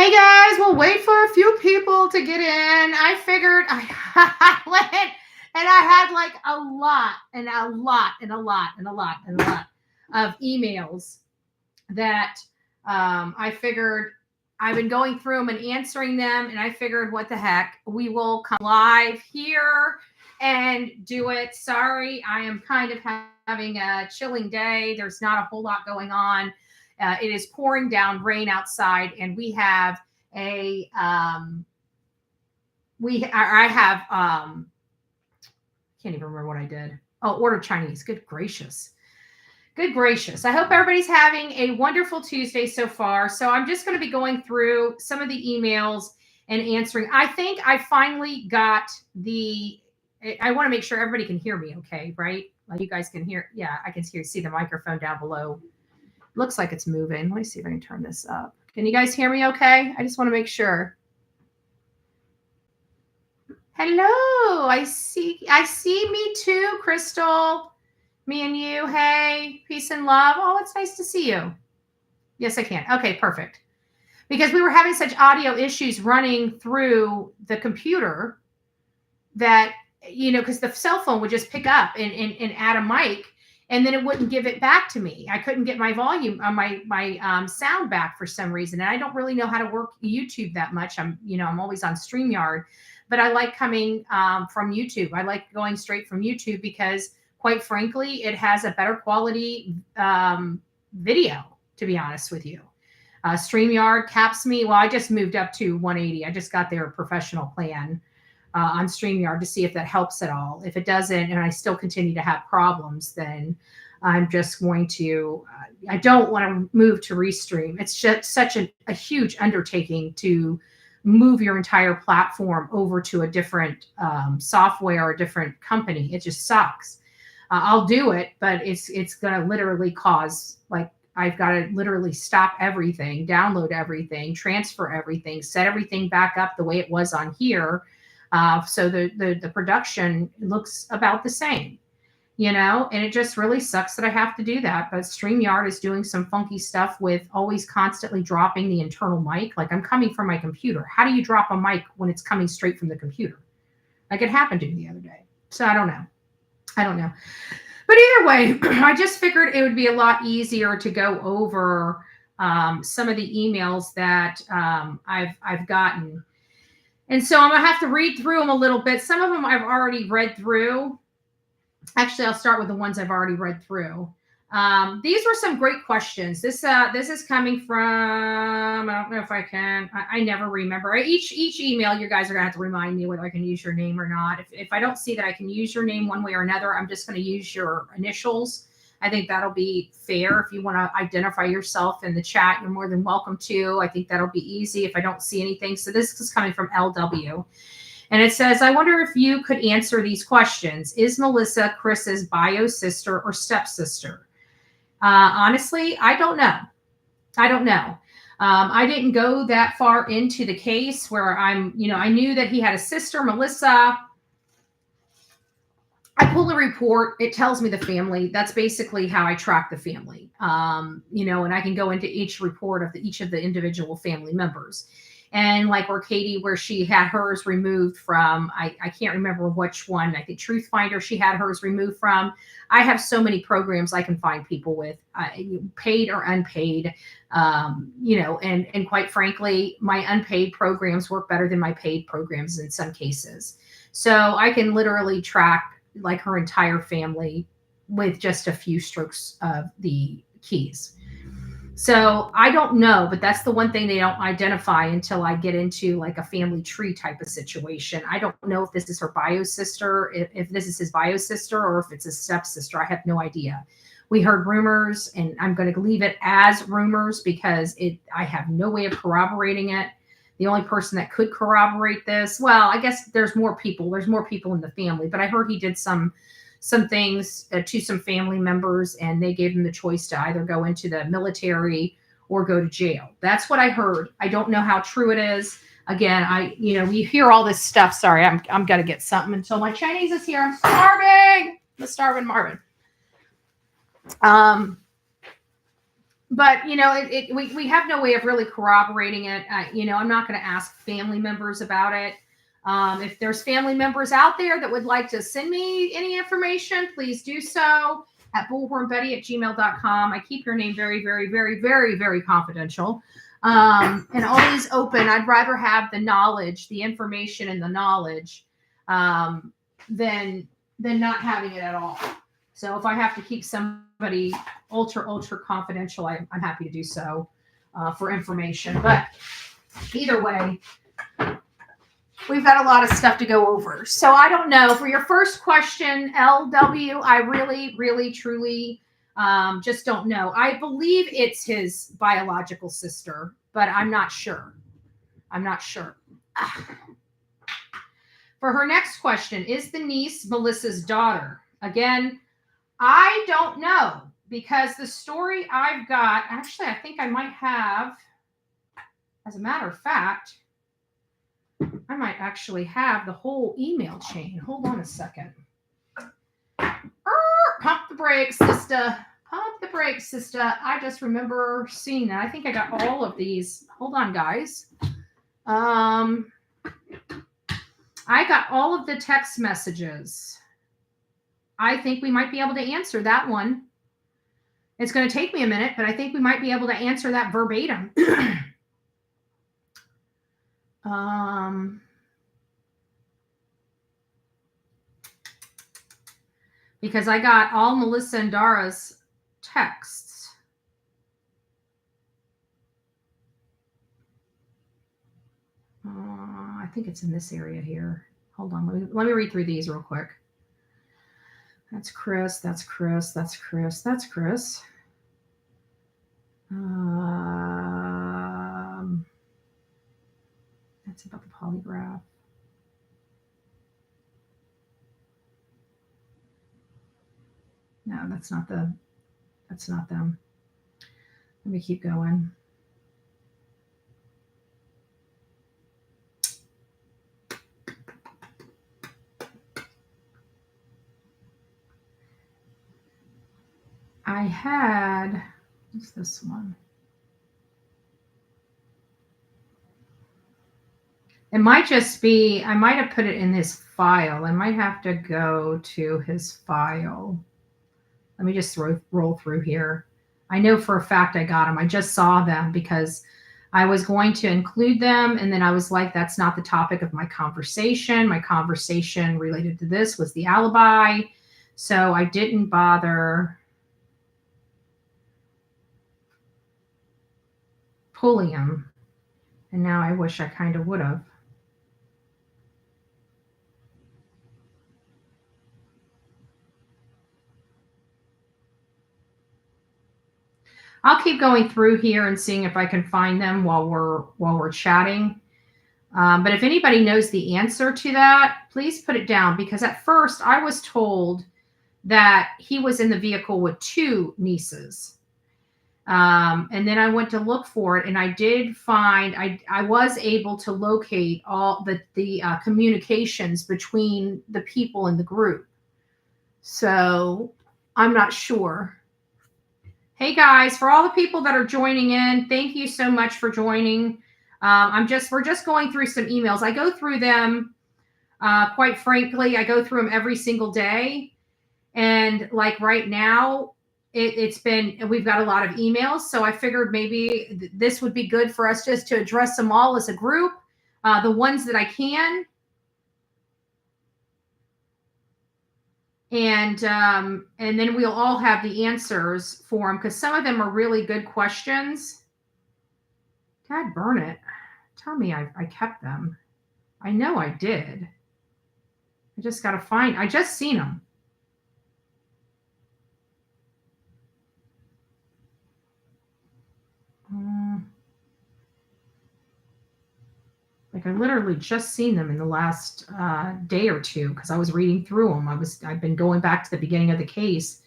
Hey guys, we'll wait for a few people to get in. I figured I went and I had like a lot of emails that I figured I've been going through them and answering them, and I figured, what the heck, we will come live here and do it. Sorry, I am kind of having a chilling day. There's not a whole lot going on. It is pouring down rain outside, and we have a I have can't even remember what I did. Oh, order Chinese. Good gracious. Good gracious. I hope everybody's having a wonderful Tuesday so far. So I'm just going to be going through some of the emails and answering. I think I finally got I want to make sure everybody can hear me okay, right? Like you guys can hear. Yeah, I can see the microphone down below. Looks like it's moving. Let me see if I can turn this up. Can you guys hear me okay? I just want to make sure. Hello. I see me too, Crystal. Me and you. Hey, peace and love. Oh, it's nice to see you. Yes, I can. Okay, perfect. Because we were having such audio issues running through the computer that, because the cell phone would just pick up and add a mic, and then it wouldn't give it back to me. I couldn't get my volume on my sound back for some reason. And I don't really know how to work YouTube that much. I'm always on StreamYard, but I like coming from YouTube. I like going straight from YouTube because, quite frankly, it has a better quality video, to be honest with you. StreamYard caps me. Well, I just moved up to 180. I just got their professional plan on StreamYard to see if that helps at all. If it doesn't, and I still continue to have problems, then I'm just going to, I don't want to move to Restream. It's just such a huge undertaking to move your entire platform over to a different software or a different company. It just sucks. I'll do it, but it's going to literally cause, like, I've got to literally stop everything, download everything, transfer everything, set everything back up the way it was on here. So the production looks about the same, and it just really sucks that I have to do that. But StreamYard is doing some funky stuff with always constantly dropping the internal mic. Like, I'm coming from my computer. How do you drop a mic when it's coming straight from the computer? Like it happened to me the other day. So I don't know. But either way, I just figured it would be a lot easier to go over some of the emails that I've gotten. And so I'm going to have to read through them a little bit. Some of them I've already read through. Actually, I'll start with the ones I've already read through. These were some great questions. This is coming from, I don't know if I can, I never remember. Each email, you guys are going to have to remind me whether I can use your name or not. If I don't see that I can use your name one way or another, I'm just going to use your initials. I think that'll be fair. If you want to identify yourself in the chat, you're more than welcome to. I think that'll be easy if I don't see anything. So this is coming from LW. And it says, I wonder if you could answer these questions. Is Melissa Chris's bio sister or stepsister? Honestly, I don't know. I didn't go that far into the case where I knew that he had a sister, Melissa. I pull a report. It tells me the family. That's basically how I track the family. And I can go into each report of each of the individual family members. And like where she had hers removed from, I can't remember which one. I think Truth Finder, she had hers removed from. I have so many programs I can find people with, paid or unpaid, and quite frankly, my unpaid programs work better than my paid programs in some cases. So I can literally track like her entire family with just a few strokes of the keys. So I don't know, but that's the one thing they don't identify until I get into like a family tree type of situation. I don't know if this is her bio sister, if this is his bio sister, or if it's his stepsister. I have no idea. We heard rumors, and I'm going to leave it as rumors because I have no way of corroborating it. The only person that could corroborate this, well, I guess there's more people. There's more people in the family, but I heard he did some things to some family members, and they gave him the choice to either go into the military or go to jail. That's what I heard. I don't know how true it is. Again, we hear all this stuff. Sorry, I'm gonna get something until my Chinese is here. I'm starving. I'm starving Marvin. but we have no way of really corroborating it. I'm not going to ask family members about it. If there's family members out there that would like to send me any information, please do so at bullhornbetty@gmail.com. I keep your name very, very, very, very, very confidential, and always open. I'd rather have the knowledge, the information and the knowledge, than not having it at all. So if I have to keep somebody ultra confidential, I'm happy to do so for information. But either way, we've got a lot of stuff to go over. So I don't know. For your first question, LW, I really, really, truly just don't know. I believe it's his biological sister, but I'm not sure. For her next question, is the niece Melissa's daughter? Again, I don't know, because the story I've got, actually, I think I might have, as a matter of fact, I might actually have the whole email chain. Hold on a second. Pump the brakes, sister. Pump the brakes, sister. I just remember seeing that. I think I got all of these. Hold on, guys. I got all of the text messages. I think we might be able to answer that one. It's going to take me a minute, but I think we might be able to answer that verbatim. Because I got all Melissa and Dara's texts. I think it's in this area here. Hold on. Let me read through these real quick. That's Chris. That's Chris. That's Chris. That's Chris. That's about the polygraph. No, that's not them. Let me keep going. I had, what's this one? It might just be, I might have put it in his file. I might have to go to his file. Let me just roll through here. I know for a fact I got them. I just saw them because I was going to include them. And then I was like, that's not the topic of my conversation. My conversation related to this was the alibi. So I didn't bother pulling them. And now I wish I kind of would have. I'll keep going through here and seeing if I can find them while we're chatting. But if anybody knows the answer to that, please put it down, because at first I was told that he was in the vehicle with two nieces. And then I went to look for it, and I did find, I was able to locate all the communications between the people in the group. So I'm not sure. Hey guys, for all the people that are joining in, thank you so much for joining. We're just going through some emails. I go through them, quite frankly, I go through them every single day. And like right now, we've got a lot of emails. So I figured maybe this would be good for us just to address them all as a group, the ones that I can. And then we'll all have the answers for them, because some of them are really good questions. God burn it. Tell me I kept them. I know I did. I just got to find. I just seen them. Like I literally just seen them in the last day or two, because I was reading through them. I've been going back to the beginning of the case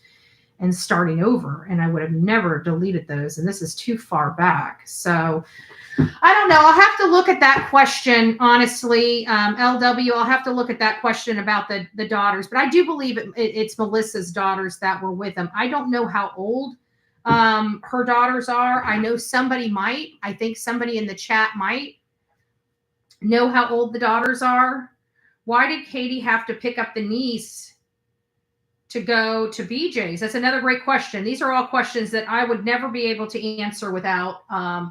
and starting over, and I would have never deleted those. And this is too far back. So I don't know. I'll have to look at that question, honestly. LW, I'll have to look at that question about the daughters. But I do believe it's Melissa's daughters that were with him. I don't know how old her daughters are. I know somebody might. I think somebody in the chat might know how old the daughters are. Why did Katie have to pick up the niece to go to BJ's? That's another great question. These are all questions that I would never be able to answer without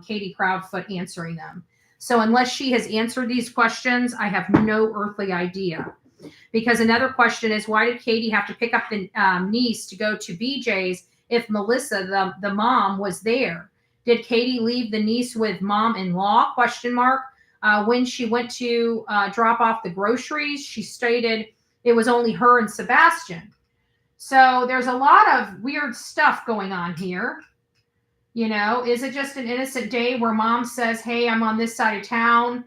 Katie Proudfoot answering them. So unless she has answered these questions, I have no earthly idea. Because another question is, why did Katie have to pick up the niece to go to BJ's if Melissa, the mom, was there? Did Katie leave the niece with mom-in-law? Question mark. When she went to drop off the groceries, she stated it was only her and Sebastian. So there's a lot of weird stuff going on here. You know, is it just an innocent day where mom says, hey, I'm on this side of town.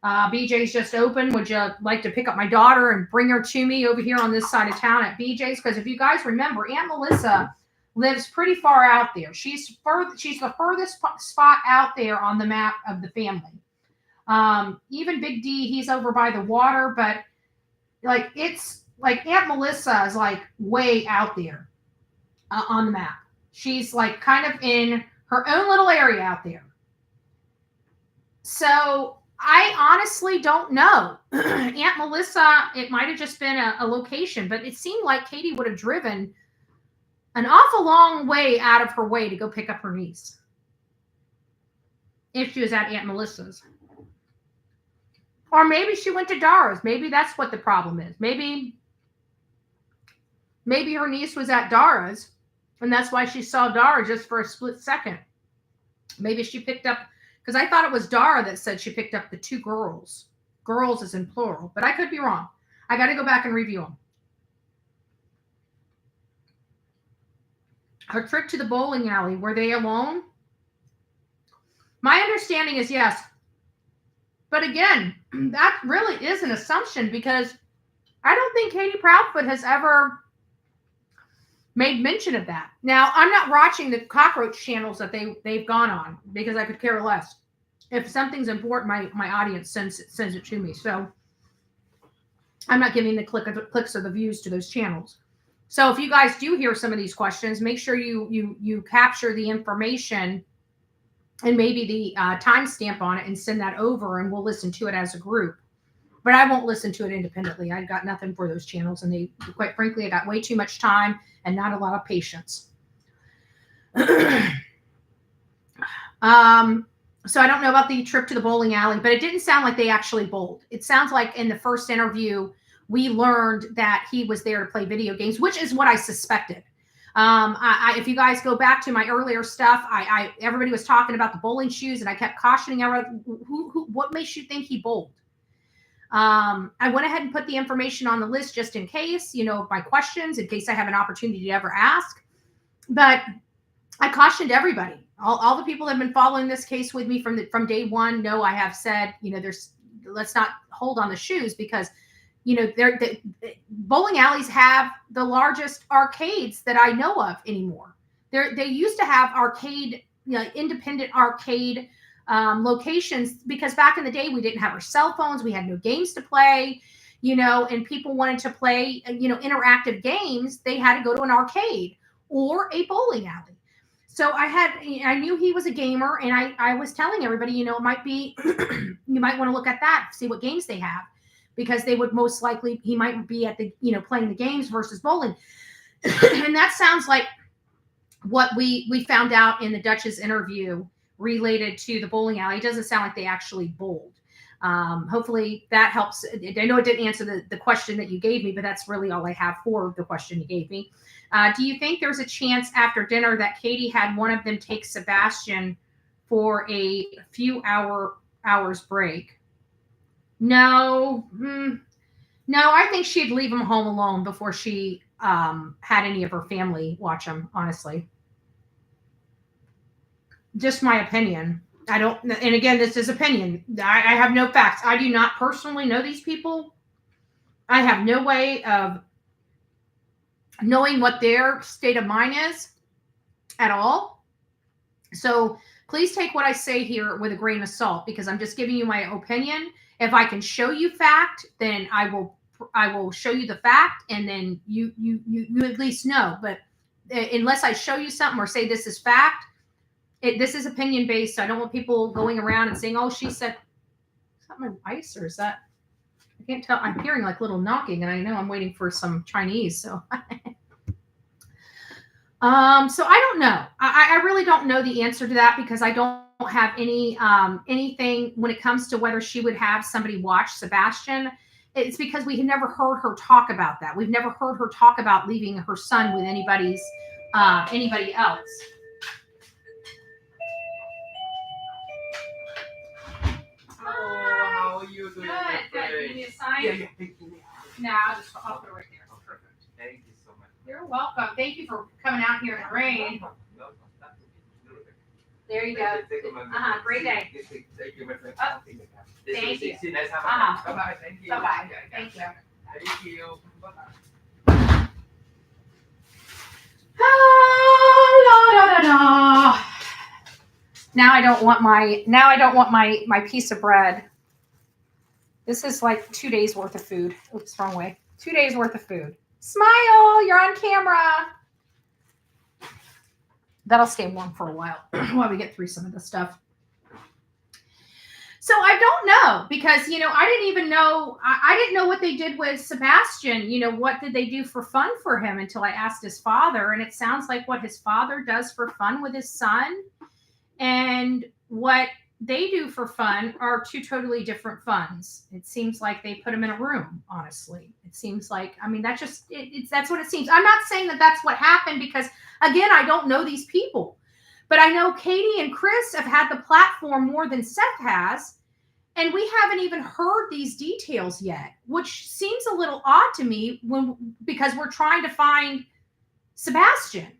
BJ's just open. Would you like to pick up my daughter and bring her to me over here on this side of town at BJ's? Because if you guys remember, Aunt Melissa lives pretty far out there. She's the furthest spot out there on the map of the family. Even Big D, he's over by the water, but like it's like Aunt Melissa is like way out there on the map. She's like kind of in her own little area out there. So I honestly don't know. Aunt Melissa, it might have just been a location, but it seemed like Katie would have driven an awful long way out of her way to go pick up her niece if she was at Aunt Melissa's. Or maybe she went to Dara's. Maybe that's what the problem is. Maybe her niece was at Dara's, and that's why she saw Dara just for a split second. Maybe she picked up, because I thought it was Dara that said she picked up the two girls. Girls is in plural, but I could be wrong. I got to go back and review them. Her trip to the bowling alley, were they alone? My understanding is yes. But again, that really is an assumption because I don't think Katie Proudfoot has ever made mention of that. Now, I'm not watching the cockroach channels that they've gone on because I could care less. If something's important, my audience sends it to me. So I'm not giving the clicks or the views to those channels. So if you guys do hear some of these questions, make sure you capture the information and maybe the timestamp on it and send that over, and we'll listen to it as a group. But I won't listen to it independently. I've got nothing for those channels, and quite frankly, I got way too much time and not a lot of patience. So I don't know about the trip to the bowling alley, but it didn't sound like they actually bowled. It sounds like in the first interview, we learned that he was there to play video games, which is what I suspected. If you guys go back to my earlier stuff, everybody was talking about the bowling shoes, and I kept cautioning everyone, what makes you think he bowled? I went ahead and put the information on the list just in case, my questions, in case I have an opportunity to ever ask. But I cautioned everybody. All the people that have been following this case with me from day one know I have said, let's not hold on the shoes because, the bowling alleys have the largest arcades that I know of anymore. They used to have arcade, independent arcade locations because back in the day we didn't have our cell phones, we had no games to play, and people wanted to play, interactive games. They had to go to an arcade or a bowling alley. So I knew he was a gamer, and I was telling everybody, it might be, you might want to look at that, see what games they have, because they would most likely, he might be at the, playing the games versus bowling. And that sounds like what we found out in the Dutch's interview related to the bowling alley. It doesn't sound like they actually bowled. Hopefully that helps. I know it didn't answer the question that you gave me, but that's really all I have for the question you gave me. Do you think there's a chance after dinner that Katie had one of them take Sebastian for a few hours break? No. No, I think she'd leave him home alone before she had any of her family watch him, honestly. Just my opinion. I don't, and again, this is opinion. I have no facts. I do not personally know these people. I have no way of knowing what their state of mind is at all. So please take what I say here with a grain of salt, because I'm just giving you my opinion. If I can show you fact, then I will show you the fact, and then you at least know. But unless I show you something or say this is fact, this is opinion based. So I don't want people going around and saying, oh, she said, is that my ice or is that, I can't tell. I'm hearing like little knocking and I know I'm waiting for some Chinese. So, so I don't know. I really don't know the answer to that because I don't have any, anything when it comes to whether she would have somebody watch Sebastian. It's because we had never heard her talk about that. We've never heard her talk about leaving her son with anybody else. Oh, how are you doing? Good. Give me a sign? Yeah. No, I'll put it right there. Oh, perfect. Thank you so much. You're welcome. Thank you for coming out here in the rain. There you go. Great day. Thank you, my friend. Thank you. Nice having you. Bye-bye. Thank you. Bye-bye. Thank you. Thank you. Bye-bye. Now I don't want my piece of bread. This is like 2 days worth of food. Oops, wrong way. 2 days worth of food. Smile, you're on camera. That'll stay warm for a while while we get through some of the stuff. So I don't know because, I didn't even know. I didn't know what they did with Sebastian. What did they do for fun for him until I asked his father. And it sounds like what his father does for fun with his son and what they do for fun are two totally different funs. It seems like they put him in a room, honestly. It seems like, that's what it seems. I'm not saying that that's what happened because, again, I don't know these people. But I know Katie and Chris have had the platform more than Seth has, and we haven't even heard these details yet, which seems a little odd to me because we're trying to find Sebastian.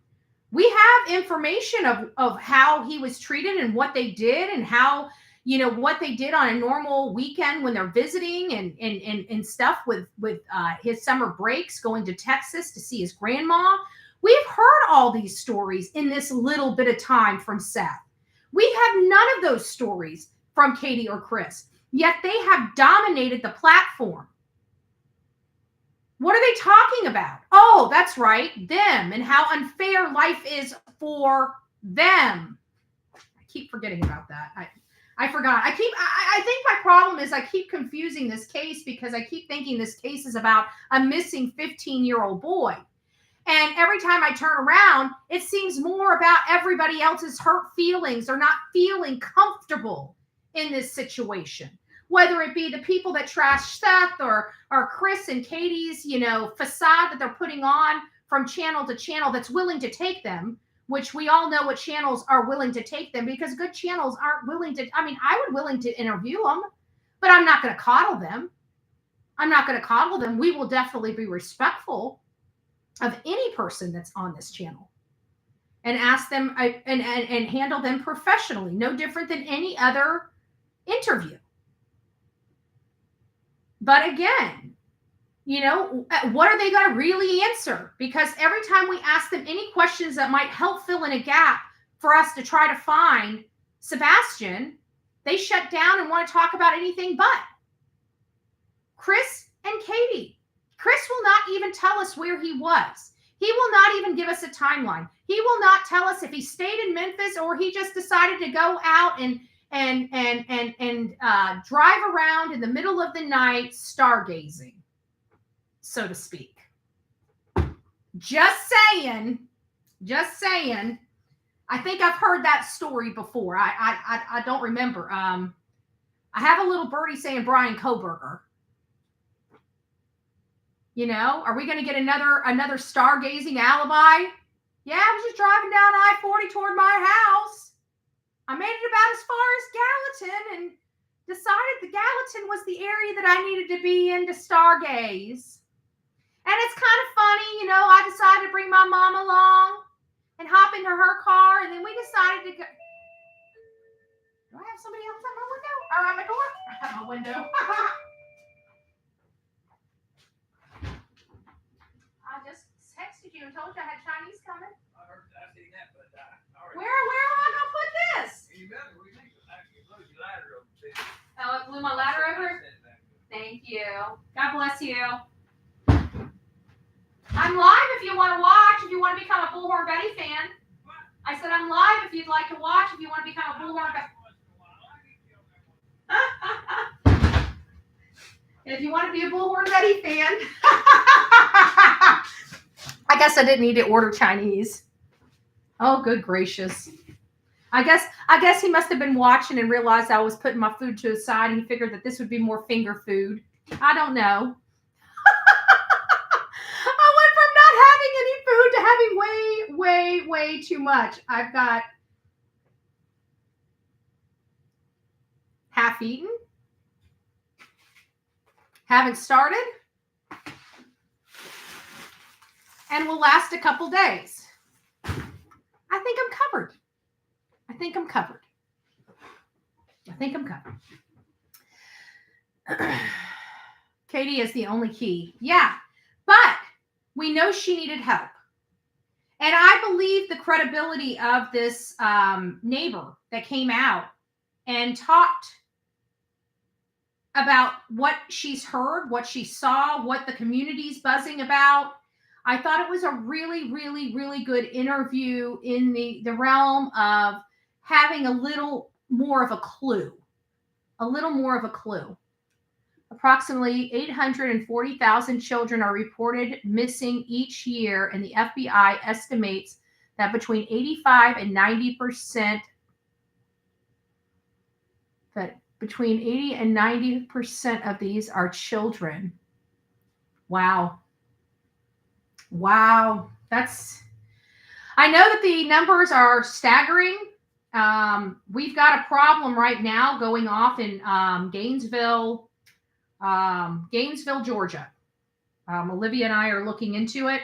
We have information of how he was treated and what they did and how, what they did on a normal weekend when they're visiting and stuff with his summer breaks, going to Texas to see his grandma. We've heard all these stories in this little bit of time from Seth. We have none of those stories from Katie or Chris, yet they have dominated the platform. What are they talking about? Oh, that's right, them and how unfair life is for them. I keep forgetting about that. I forgot. I think my problem is I keep confusing this case because I keep thinking this case is about a missing 15-year-old boy. And every time I turn around, it seems more about everybody else's hurt feelings or not feeling comfortable in this situation. Whether it be the people that trash Seth or Chris and Katie's, facade that they're putting on from channel to channel that's willing to take them, which we all know what channels are willing to take them because good channels aren't willing to. I would willing to interview them, but I'm not going to coddle them. We will definitely be respectful of any person that's on this channel and ask them and handle them professionally, no different than any other interview. But again, what are they going to really answer? Because every time we ask them any questions that might help fill in a gap for us to try to find Sebastian, they shut down and want to talk about anything but Chris and Katie. Chris will not even tell us where he was. He will not even give us a timeline. He will not tell us if he stayed in Memphis or he just decided to go out and drive around in the middle of the night stargazing, so to speak. Just saying. I think I've heard that story before. I don't remember. I have a little birdie saying Brian Koberger. Are we going to get another stargazing alibi? Yeah, I was just driving down I-40 toward my house. I made it about as far as Gallatin and decided the Gallatin was the area that I needed to be in to stargaze. And it's kind of funny, I decided to bring my mom along and hop into her car, and then we decided to go. Do I have somebody else at my window? Or at my door? At my window. I just texted you and told you I had Chinese coming. I've seen that, but Where am I gonna put this? You better. We think you blew your ladder over there. Oh, it blew my ladder over? Thank you. God bless you. I'm I'm live if you want to watch, if you want to become a Bullhorn Betty fan. I said I'm live if you'd like to watch, if you want to become a Bullhorn Betty. If you want to be a Bullhorn Betty fan. I guess I didn't need to order Chinese. Oh, good gracious. I guess he must have been watching and realized I was putting my food to his side, and he figured that this would be more finger food. I don't know. I went from not having any food to having way too much. I've got half eaten. Haven't started. And will last a couple days. I think I'm covered. Katie is the only key. Yeah, but we know she needed help. And I believe the credibility of this neighbor that came out and talked about what she's heard, what she saw, what the community's buzzing about. I thought it was a really good interview in the realm of having a little more of a clue. Approximately 840,000 children are reported missing each year, and the FBI estimates that between 85 and 90%, that between 80 and 90% of these are children. Wow. I know that the numbers are staggering. We've got a problem right now going off in Gainesville, Georgia. Olivia and I are looking into it.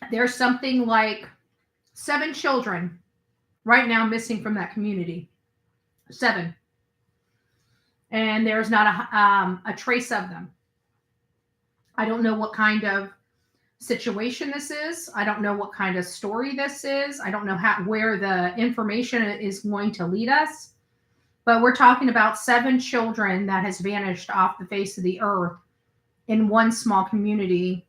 There's something like 7 children right now missing from that community. 7. And there's not a trace of them. I don't know what kind of situation this is. I don't know what kind of story this is. I don't know where the information is going to lead us. But we're talking about 7 children that has vanished off the face of the earth in one small community.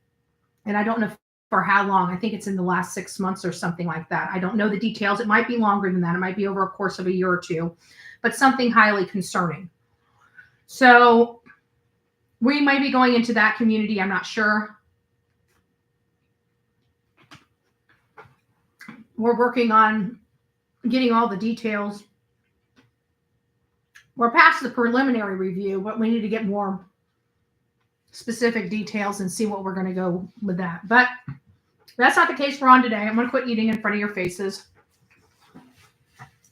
And I don't know for how long. I think it's in the last 6 months or something like that. I don't know the details. It might be longer than that. It might be over a course of a year or two, but something highly concerning. So we might be going into that community. I'm not sure. We're working on getting all the details. We're past the preliminary review, but we need to get more specific details and see what we're going to go with that. But that's not the case we're on today. I'm going to quit eating in front of your faces.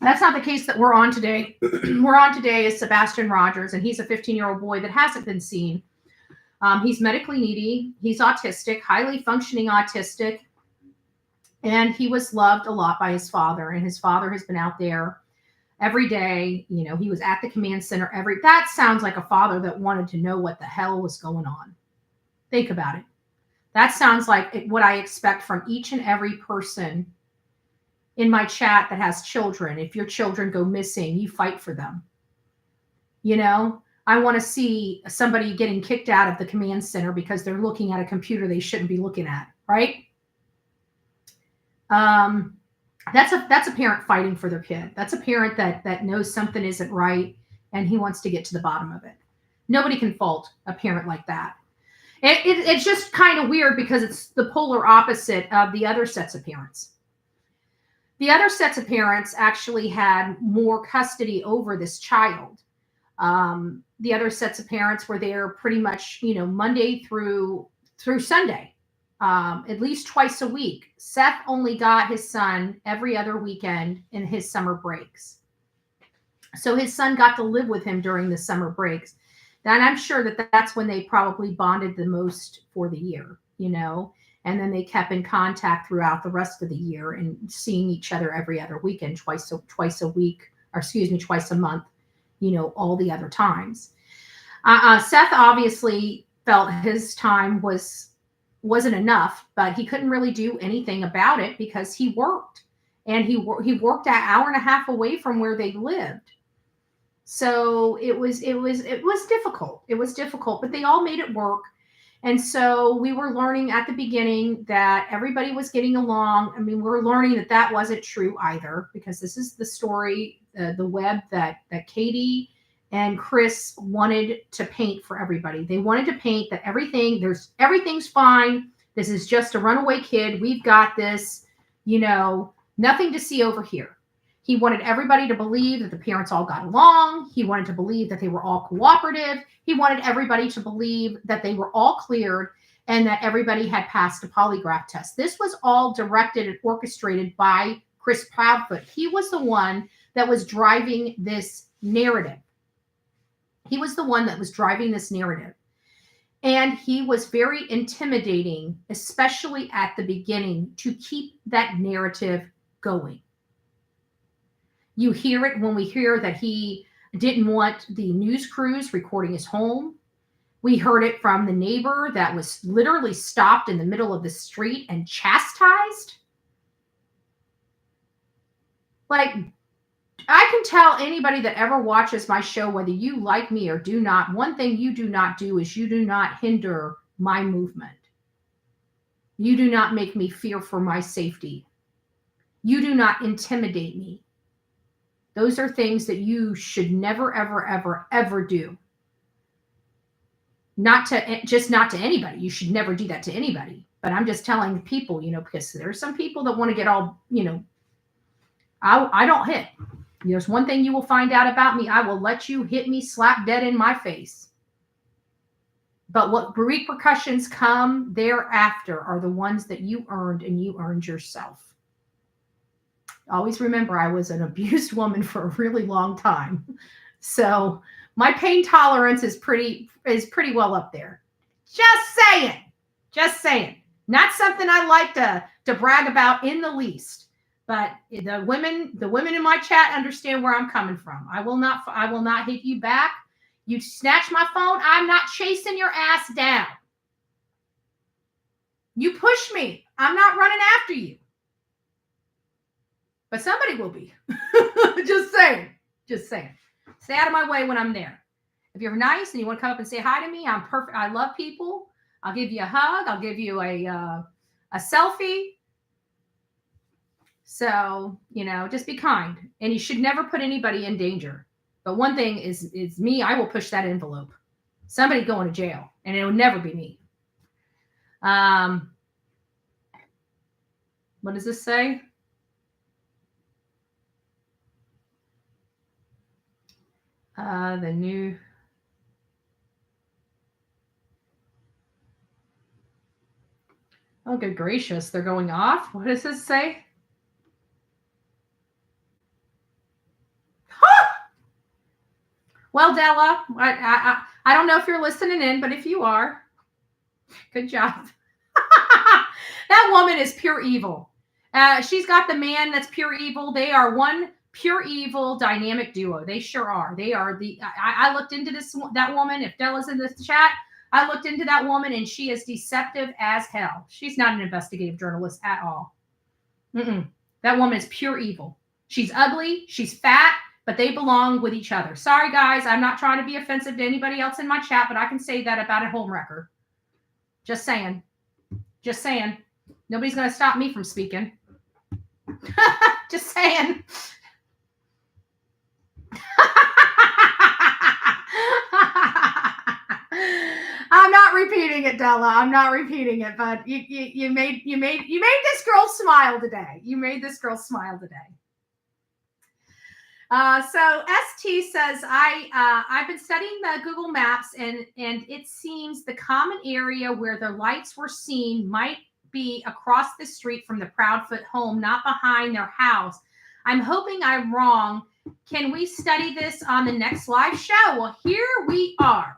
That's not the case that we're on today. We're on today is Sebastian Rogers, and he's a 15-year-old boy that hasn't been seen. He's medically needy. He's autistic, highly functioning autistic. And he was loved a lot by his father, and his father has been out there every day. You know, he was at the command center that sounds like a father that wanted to know what the hell was going on. Think about it. That sounds like what I expect from each and every person in my chat that has children. If your children go missing, you fight for them. You know, I want to see somebody getting kicked out of the command center because they're looking at a computer they shouldn't be looking at, right? That's a parent fighting for their kid. That's a parent that knows something isn't right and he wants to get to the bottom of it. Nobody can fault a parent like that. It's just kind of weird because it's the polar opposite of the other sets of parents. The other sets of parents actually had more custody over this child. The other sets of parents were there pretty much, you know, Monday through Sunday, at least twice a week. Seth only got his son every other weekend in his summer breaks. So his son got to live with him during the summer breaks. And I'm sure that that's when they probably bonded the most for the year, you know, and then they kept in contact throughout the rest of the year and seeing each other every other weekend, twice a week, or twice a month, you know, all the other times. Seth obviously felt his time wasn't enough, but he couldn't really do anything about it because he worked, and he worked an hour and a half away from where they lived. So it was difficult. It was difficult, but they all made it work. And so we were learning at the beginning that everybody was getting along. I mean, we're learning that that wasn't true either, because this is the story, the web that Katie and Chris wanted to paint for everybody. They wanted to paint that everything's fine. This is just a runaway kid. We've got this, nothing to see over here. He wanted everybody to believe that the parents all got along. He wanted to believe that they were all cooperative. He wanted everybody to believe that they were all cleared and that everybody had passed a polygraph test. This was all directed and orchestrated by Chris Proudfoot. He was the one that was driving this narrative. He was the one that was driving this narrative. And he was very intimidating, especially at the beginning, to keep that narrative going. You hear it when we hear that he didn't want the news crews recording his home. We heard it from the neighbor that was literally stopped in the middle of the street and chastised. Like, I can tell anybody that ever watches my show, whether you like me or do not, one thing you do not do is you do not hinder my movement. You do not make me fear for my safety. You do not intimidate me. Those are things that you should never, ever, ever, ever do. Not to anybody. You should never do that to anybody. But I'm just telling people, because there's some people that want to get all, I don't hit. There's one thing you will find out about me. I will let you hit me slap dead in my face. But what repercussions come thereafter are the ones that you earned, and you earned yourself. Always remember, I was an abused woman for a really long time. So my pain tolerance is pretty well up there. Just saying. Not something I like to brag about in the least. But the women in my chat understand where I'm coming from. I will not hit you back. You snatch my phone, I'm not chasing your ass down. You push me, I'm not running after you. But somebody will be. Just saying. Stay out of my way when I'm there. If you're nice and you want to come up and say hi to me, I'm perfect. I love people. I'll give you a hug. I'll give you a selfie. So, just be kind. And you should never put anybody in danger. But one thing is me, I will push that envelope. Somebody going to jail. And it will never be me. What does this say? The new. Oh, good gracious. They're going off. What does this say? Well, Della, I don't know if you're listening in, but if you are, good job. That woman is pure evil. She's got the man that's pure evil. They are one pure evil dynamic duo. They sure are. They are I looked into that woman. If Della's in this chat, I looked into that woman, and she is deceptive as hell. She's not an investigative journalist at all. That woman is pure evil. She's ugly. She's fat. But they belong with each other. Sorry, guys. I'm not trying to be offensive to anybody else in my chat, but I can say that about a homewrecker. Just saying. Nobody's going to stop me from speaking. Just saying. I'm not repeating it, Della. I'm not repeating it, but you made this girl smile today. You made this girl smile today. So ST says, I've been studying the Google Maps, and it seems the common area where the lights were seen might be across the street from the Proudfoot home, not behind their house. I'm hoping I'm wrong. Can we study this on the next live show? Well, here we are.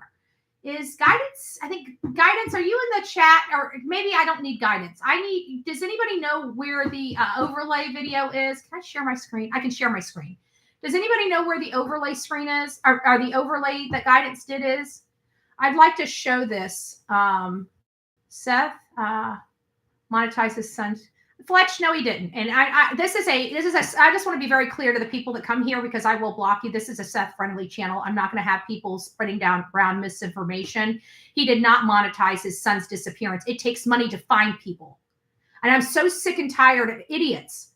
Is guidance, I think, guidance, are you in the chat? Or maybe I don't need guidance. Does anybody know where the overlay video is? Can I share my screen? I can share my screen. Does anybody know where the overlay screen is, or the overlay that guidance did is? I'd like to show this. Seth monetize his son. Fletch, no, he didn't. And I just want to be very clear to the people that come here because I will block you. This is a Seth friendly channel. I'm not going to have people spreading down around misinformation. He did not monetize his son's disappearance. It takes money to find people. And I'm so sick and tired of idiots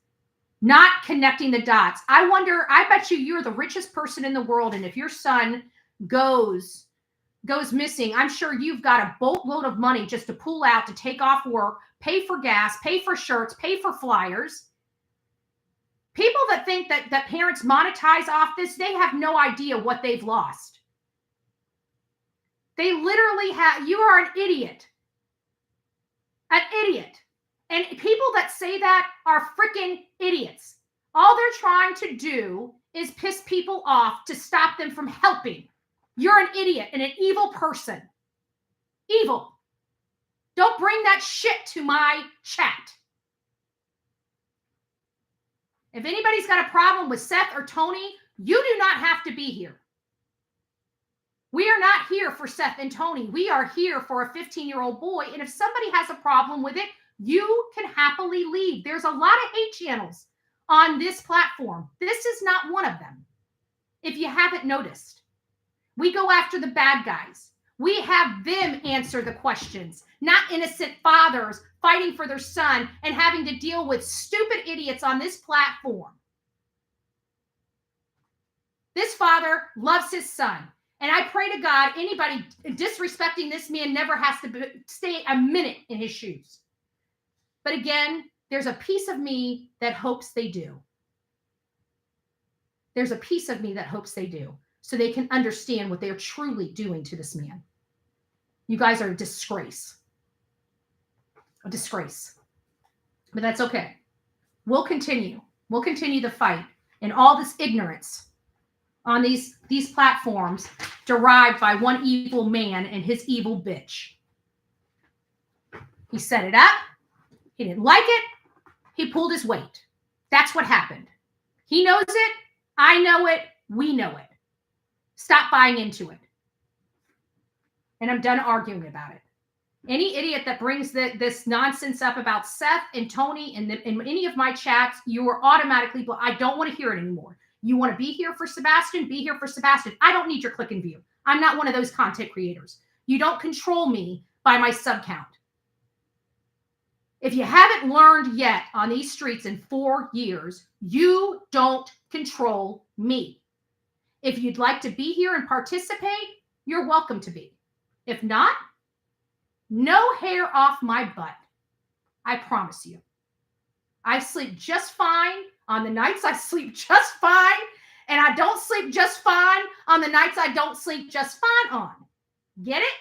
not connecting the dots. I bet you're the richest person in the world. And if your son goes missing, I'm sure you've got a boatload of money just to pull out, to take off work, pay for gas, pay for shirts, pay for flyers. People that think that parents monetize off this, they have no idea what they've lost. They literally you are an idiot. An idiot. And people that say that are freaking idiots. All they're trying to do is piss people off to stop them from helping. You're an idiot and an evil person. Evil. Don't bring that shit to my chat. If anybody's got a problem with Seth or Tony, you do not have to be here. We are not here for Seth and Tony. We are here for a 15-year-old boy. And if somebody has a problem with it, you can happily leave. There's a lot of hate channels on this platform. This is not one of them. If you haven't noticed, we go after the bad guys. We have them answer the questions, not innocent fathers fighting for their son and having to deal with stupid idiots on this platform. This father loves his son. And I pray to God, anybody disrespecting this man never has to stay a minute in his shoes. But again, there's a piece of me that hopes they do. There's a piece of me that hopes they do, so they can understand what they're truly doing to this man. You guys are a disgrace. A disgrace. But that's okay. We'll continue. We'll continue the fight. And all this ignorance on these platforms derived by one evil man and his evil bitch. He set it up. He didn't like it. He pulled his weight. That's what happened. He knows it. I know it. We know it. Stop buying into it. And I'm done arguing about it. Any idiot that brings this nonsense up about Seth and Tony in any of my chats, you are automatically, I don't want to hear it anymore. You want to be here for Sebastian? Be here for Sebastian. I don't need your click and view. I'm not one of those content creators. You don't control me by my sub count. If you haven't learned yet on these streets in 4 years, you don't control me. If you'd like to be here and participate, you're welcome to be. If not, no hair off my butt. I promise you. I sleep just fine on the nights I sleep just fine, and I don't sleep just fine on the nights I don't sleep just fine on. Get it?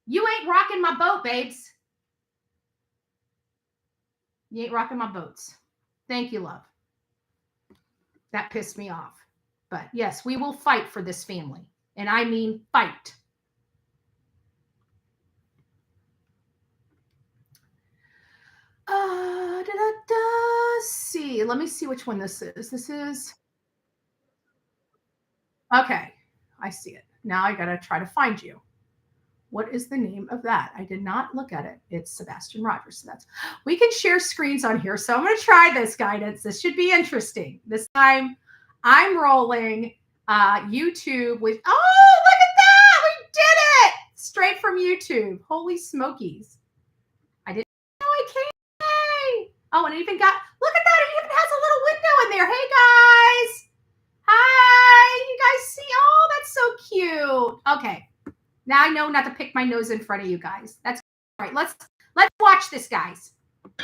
You ain't rocking my boat, babes. You ain't rocking my boats. Thank you, love. That pissed me off. But yes, we will fight for this family. And I mean fight. See. Let me see which one this is. This is... Okay. I see it. Now I got to try to find you. What is the name of that? I did not look at it. It's Sebastian Rogers. So we can share screens on here. So I'm going to try this, guidance. This should be interesting. This time I'm rolling YouTube with, oh, look at that. We did it. Straight from YouTube. Holy smokies. I didn't know I came. Oh, and it even got, look at that. It even has a little window in there. Hey, guys. Hi. You guys see? Oh, that's so cute. Okay. Now I know not to pick my nose in front of you guys. That's all right. Let's watch this, guys.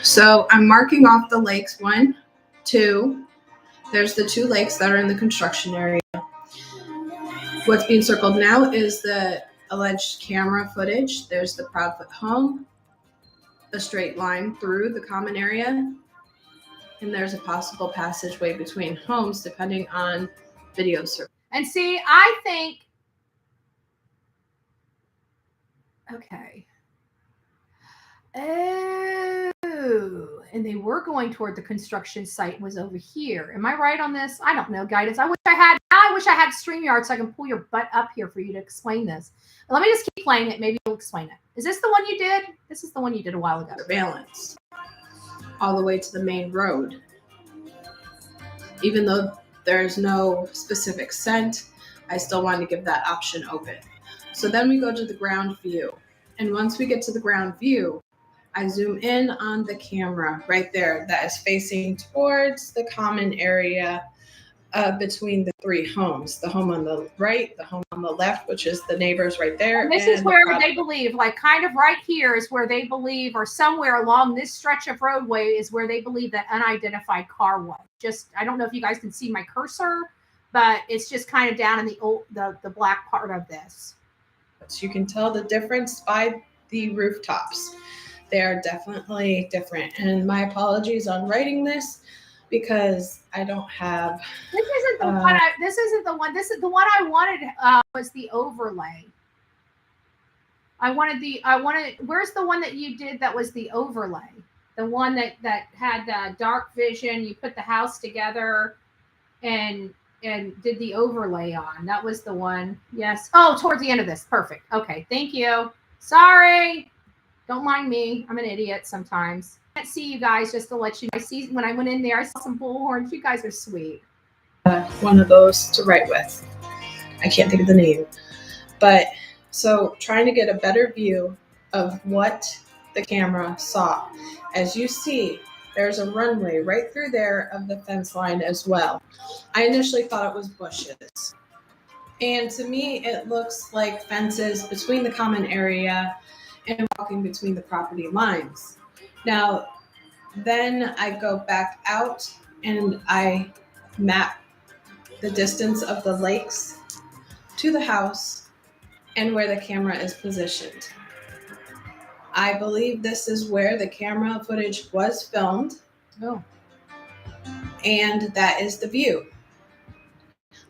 So I'm marking off the lakes. 1, 2. There's the 2 lakes that are in the construction area. What's being circled now is the alleged camera footage. There's the Proudfoot home, a straight line through the common area, and there's a possible passageway between homes depending on video survey. And see, I think, okay. Oh, and they were going toward the construction site was over here. Am I right on this? I don't know, guidance. I wish I had StreamYard so I can pull your butt up here for you to explain this. But let me just keep playing it. Maybe you'll explain it. Is this the one you did? This is the one you did a while ago. Surveillance. all the way to the main road. Even though there's no specific scent, I still want to give that option open. So then we go to the ground view. And once we get to the ground view, I zoom in on the camera right there that is facing towards the common area between the three homes. The home on the right, the home on the left, which is the neighbors right there. And this is where they believe, like kind of right here is where they believe, or somewhere along this stretch of roadway is where they believe that unidentified car was. Just, I don't know if you guys can see my cursor, but it's just kind of down in the black part of this. So you can tell the difference by the rooftops. They're definitely different. And my apologies on writing this because I don't have. This isn't the one. This isn't the one. This is the one I wanted. Was the overlay. I wanted. Where's the one that you did? That was the overlay. The one that had the dark vision. You put the house together, and did the overlay on. That was the one. Yes. Oh, towards the end of this. Perfect. Okay. Thank you. Sorry. Don't mind me. I'm an idiot sometimes. I can't see you guys, just to let you know. I see when I went in there, I saw some bullhorns. You guys are sweet. One of those to write with. I can't think of the name. But so trying to get a better view of what the camera saw. As you see, there's a runway right through there of the fence line as well. I initially thought it was bushes. And to me, it looks like fences between the common area and walking between the property lines. Now, then I go back out and I map the distance of the lakes to the house and where the camera is positioned. I believe this is where the camera footage was filmed. Oh. And that is the view.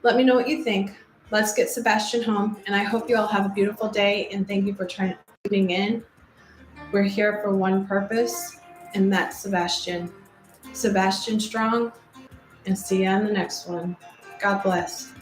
Let me know what you think. Let's get Sebastian home, and I hope you all have a beautiful day, and thank you for tuning in. We're here for one purpose, and that's Sebastian. Sebastian strong, and see you on the next one. God bless.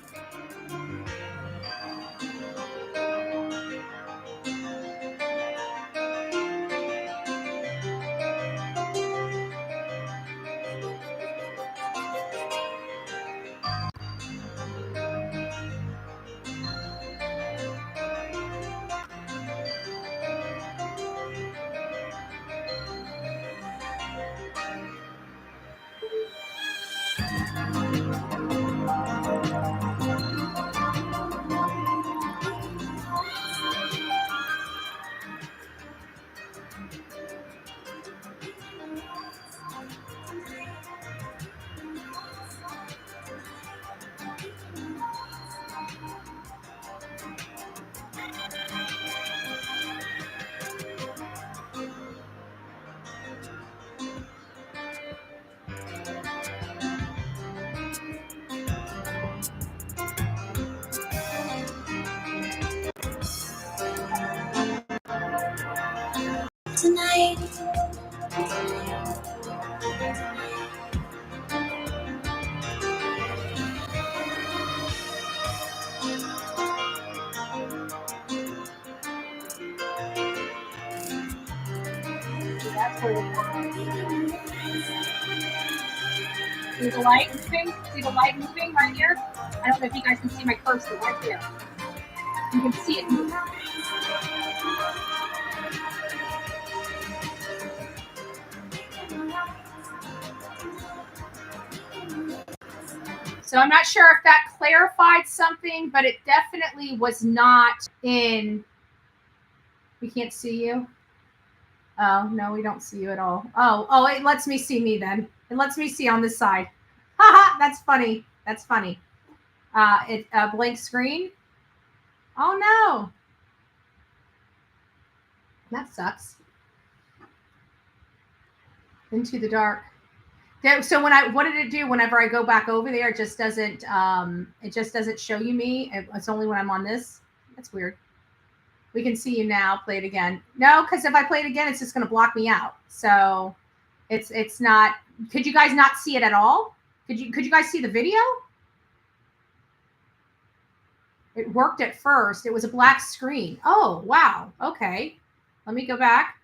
Tonight. That's where see the light moving? See the light moving right here? I don't know if you guys can see my cursor right there. You can see it moving. So I'm not sure if that clarified something, but it definitely was not in. We can't see you. Oh, no, we don't see you at all. Oh, it lets me see me then. It lets me see on this side. Haha, that's funny. That's funny. Blank screen. Oh, no. That sucks. Into the dark. So what did it do whenever I go back over there? It just doesn't show you me. It's only when I'm on this. That's weird. We can see you now. Play it again. No, because if I play it again, it's just going to block me out. So it's not. Could you guys not see it at all? Could you guys see the video? It worked at first. It was a black screen. Oh, wow. Okay. Let me go back.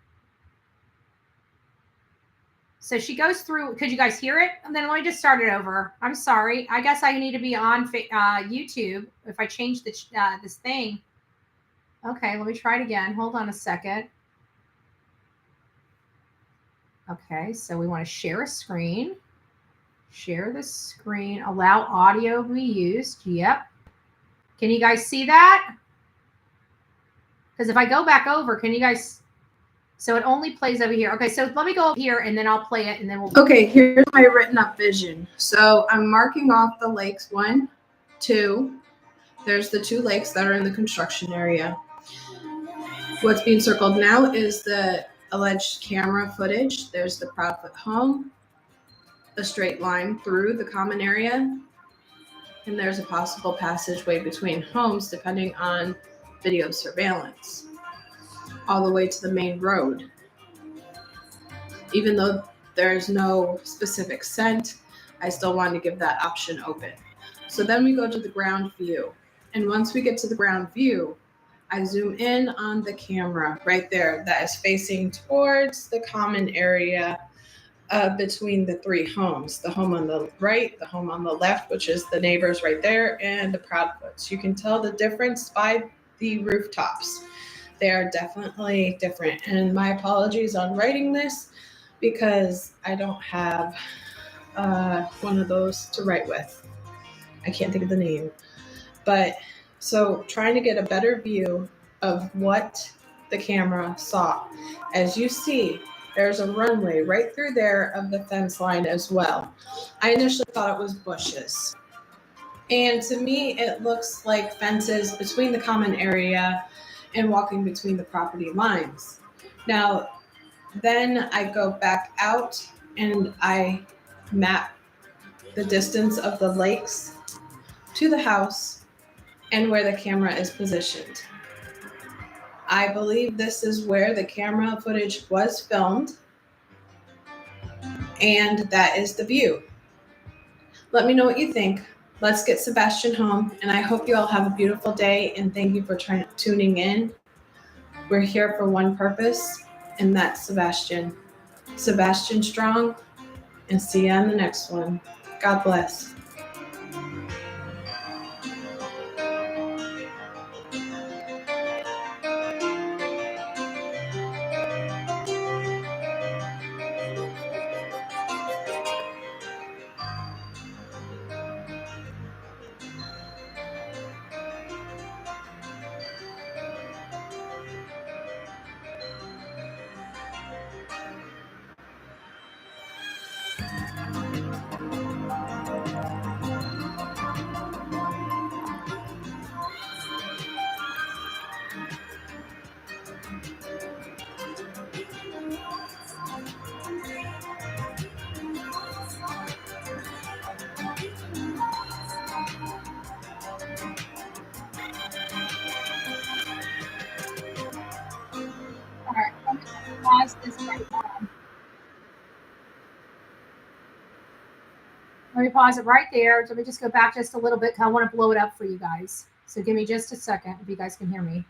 So she goes through. Could you guys hear it? And then let me just start it over. I'm sorry. I guess I need to be on YouTube if I change this thing. Okay, let me try it again. Hold on a second. Okay, so we want to share a screen. Share the screen. Allow audio to be used. Yep. Can you guys see that? Because if I go back over, can you guys... So it only plays over here. Okay, so let me go up here and then I'll play it and then we'll... Okay, here's my written up vision. So I'm marking off the lakes 1, 2. There's the 2 lakes that are in the construction area. What's being circled now is the alleged camera footage. There's the Proudfoot home, a straight line through the common area, and there's a possible passageway between homes depending on video surveillance, all the way to the main road. Even though there's no specific scent, I still want to give that option open. So then we go to the ground view. And once we get to the ground view, I zoom in on the camera right there that is facing towards the common area between the 3 homes. The home on the right, the home on the left, which is the neighbors right there, and the Proudfoots. You can tell the difference by the rooftops. They are definitely different. And my apologies on writing this because I don't have one of those to write with. I can't think of the name. But so trying to get a better view of what the camera saw. As you see, there's a runway right through there of the fence line as well. I initially thought it was bushes. And to me, it looks like fences between the common area and walking between the property lines. Now, then I go back out and I map the distance of the lakes to the house and where the camera is positioned. I believe this is where the camera footage was filmed, and that is the view. Let me know what you think. Let's get Sebastian home, and I hope you all have a beautiful day, and thank you for tuning in. We're here for one purpose, and that's Sebastian. Sebastian strong, and see you on the next one. God bless. Pause this right now. Let me pause it right there. Let me just go back just a little bit because I want to blow it up for you guys. So give me just a second if you guys can hear me.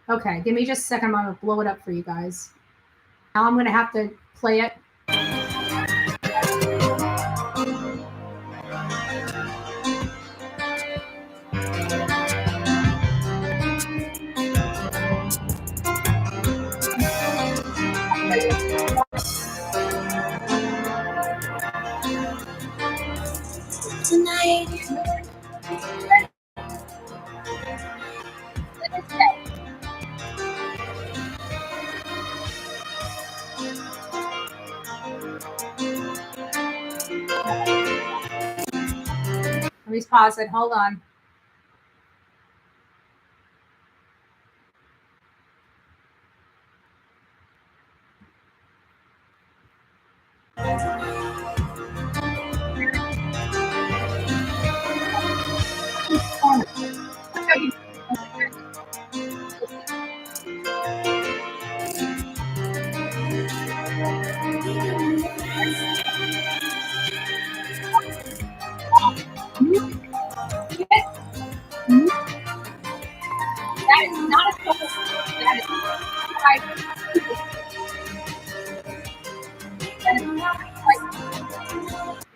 Okay, give me just a second. I'm going to blow it up for you guys. Now I'm going to have to play it. Tonight. Let me pause it. Hold on.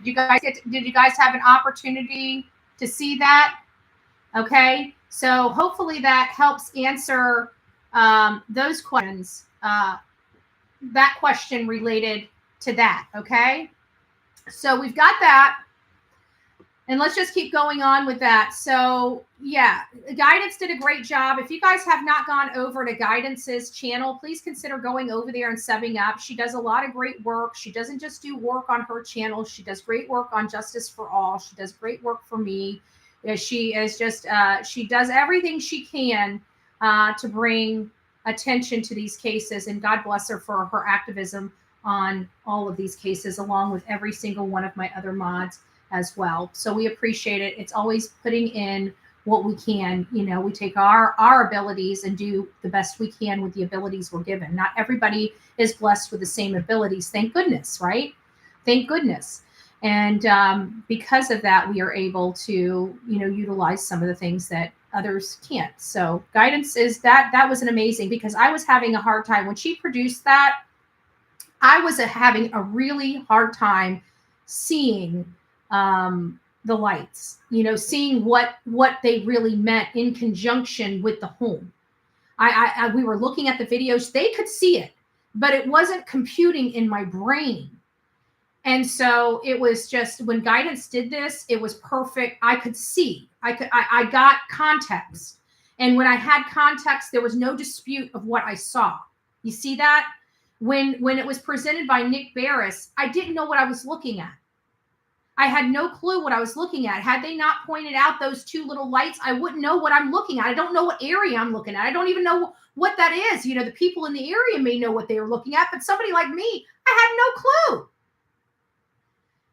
Did you guys have an opportunity to see that? Okay, so hopefully that helps answer those questions. That question related to that. Okay, so we've got that. And let's just keep going on with that. So yeah, Guidance did a great job. If you guys have not gone over to Guidance's channel, please consider going over there and subbing up. She does a lot of great work. She doesn't just do work on her channel. She does great work on Justice for All. She does great work for me. She is just, she does everything she can to bring attention to these cases. And God bless her for her activism on all of these cases, along with every single one of my other mods as well. So we appreciate it. It's always putting in what we can. You know, we take our abilities and do the best we can with the abilities we're given. Not everybody is blessed with the same abilities. Thank goodness, right? Thank goodness. And because of that, we are able to, you know, utilize some of the things that others can't. So Guidance is that was an amazing, because I was having a hard time when she produced that. I was having a really hard time seeing the lights, you know, seeing what they really meant in conjunction with the home. We were looking at the videos, they could see it, but it wasn't computing in my brain. And so it was just, when Guidance did this, it was perfect. I could see, I got context. And when I had context, there was no dispute of what I saw. You see that? When it was presented by Nick Barris, I didn't know what I was looking at. I had no clue what I was looking at. Had they not pointed out those two little lights, I wouldn't know what I'm looking at. I don't know what area I'm looking at. I don't even know what that is. You know, the people in the area may know what they are looking at, but somebody like me, I had no clue.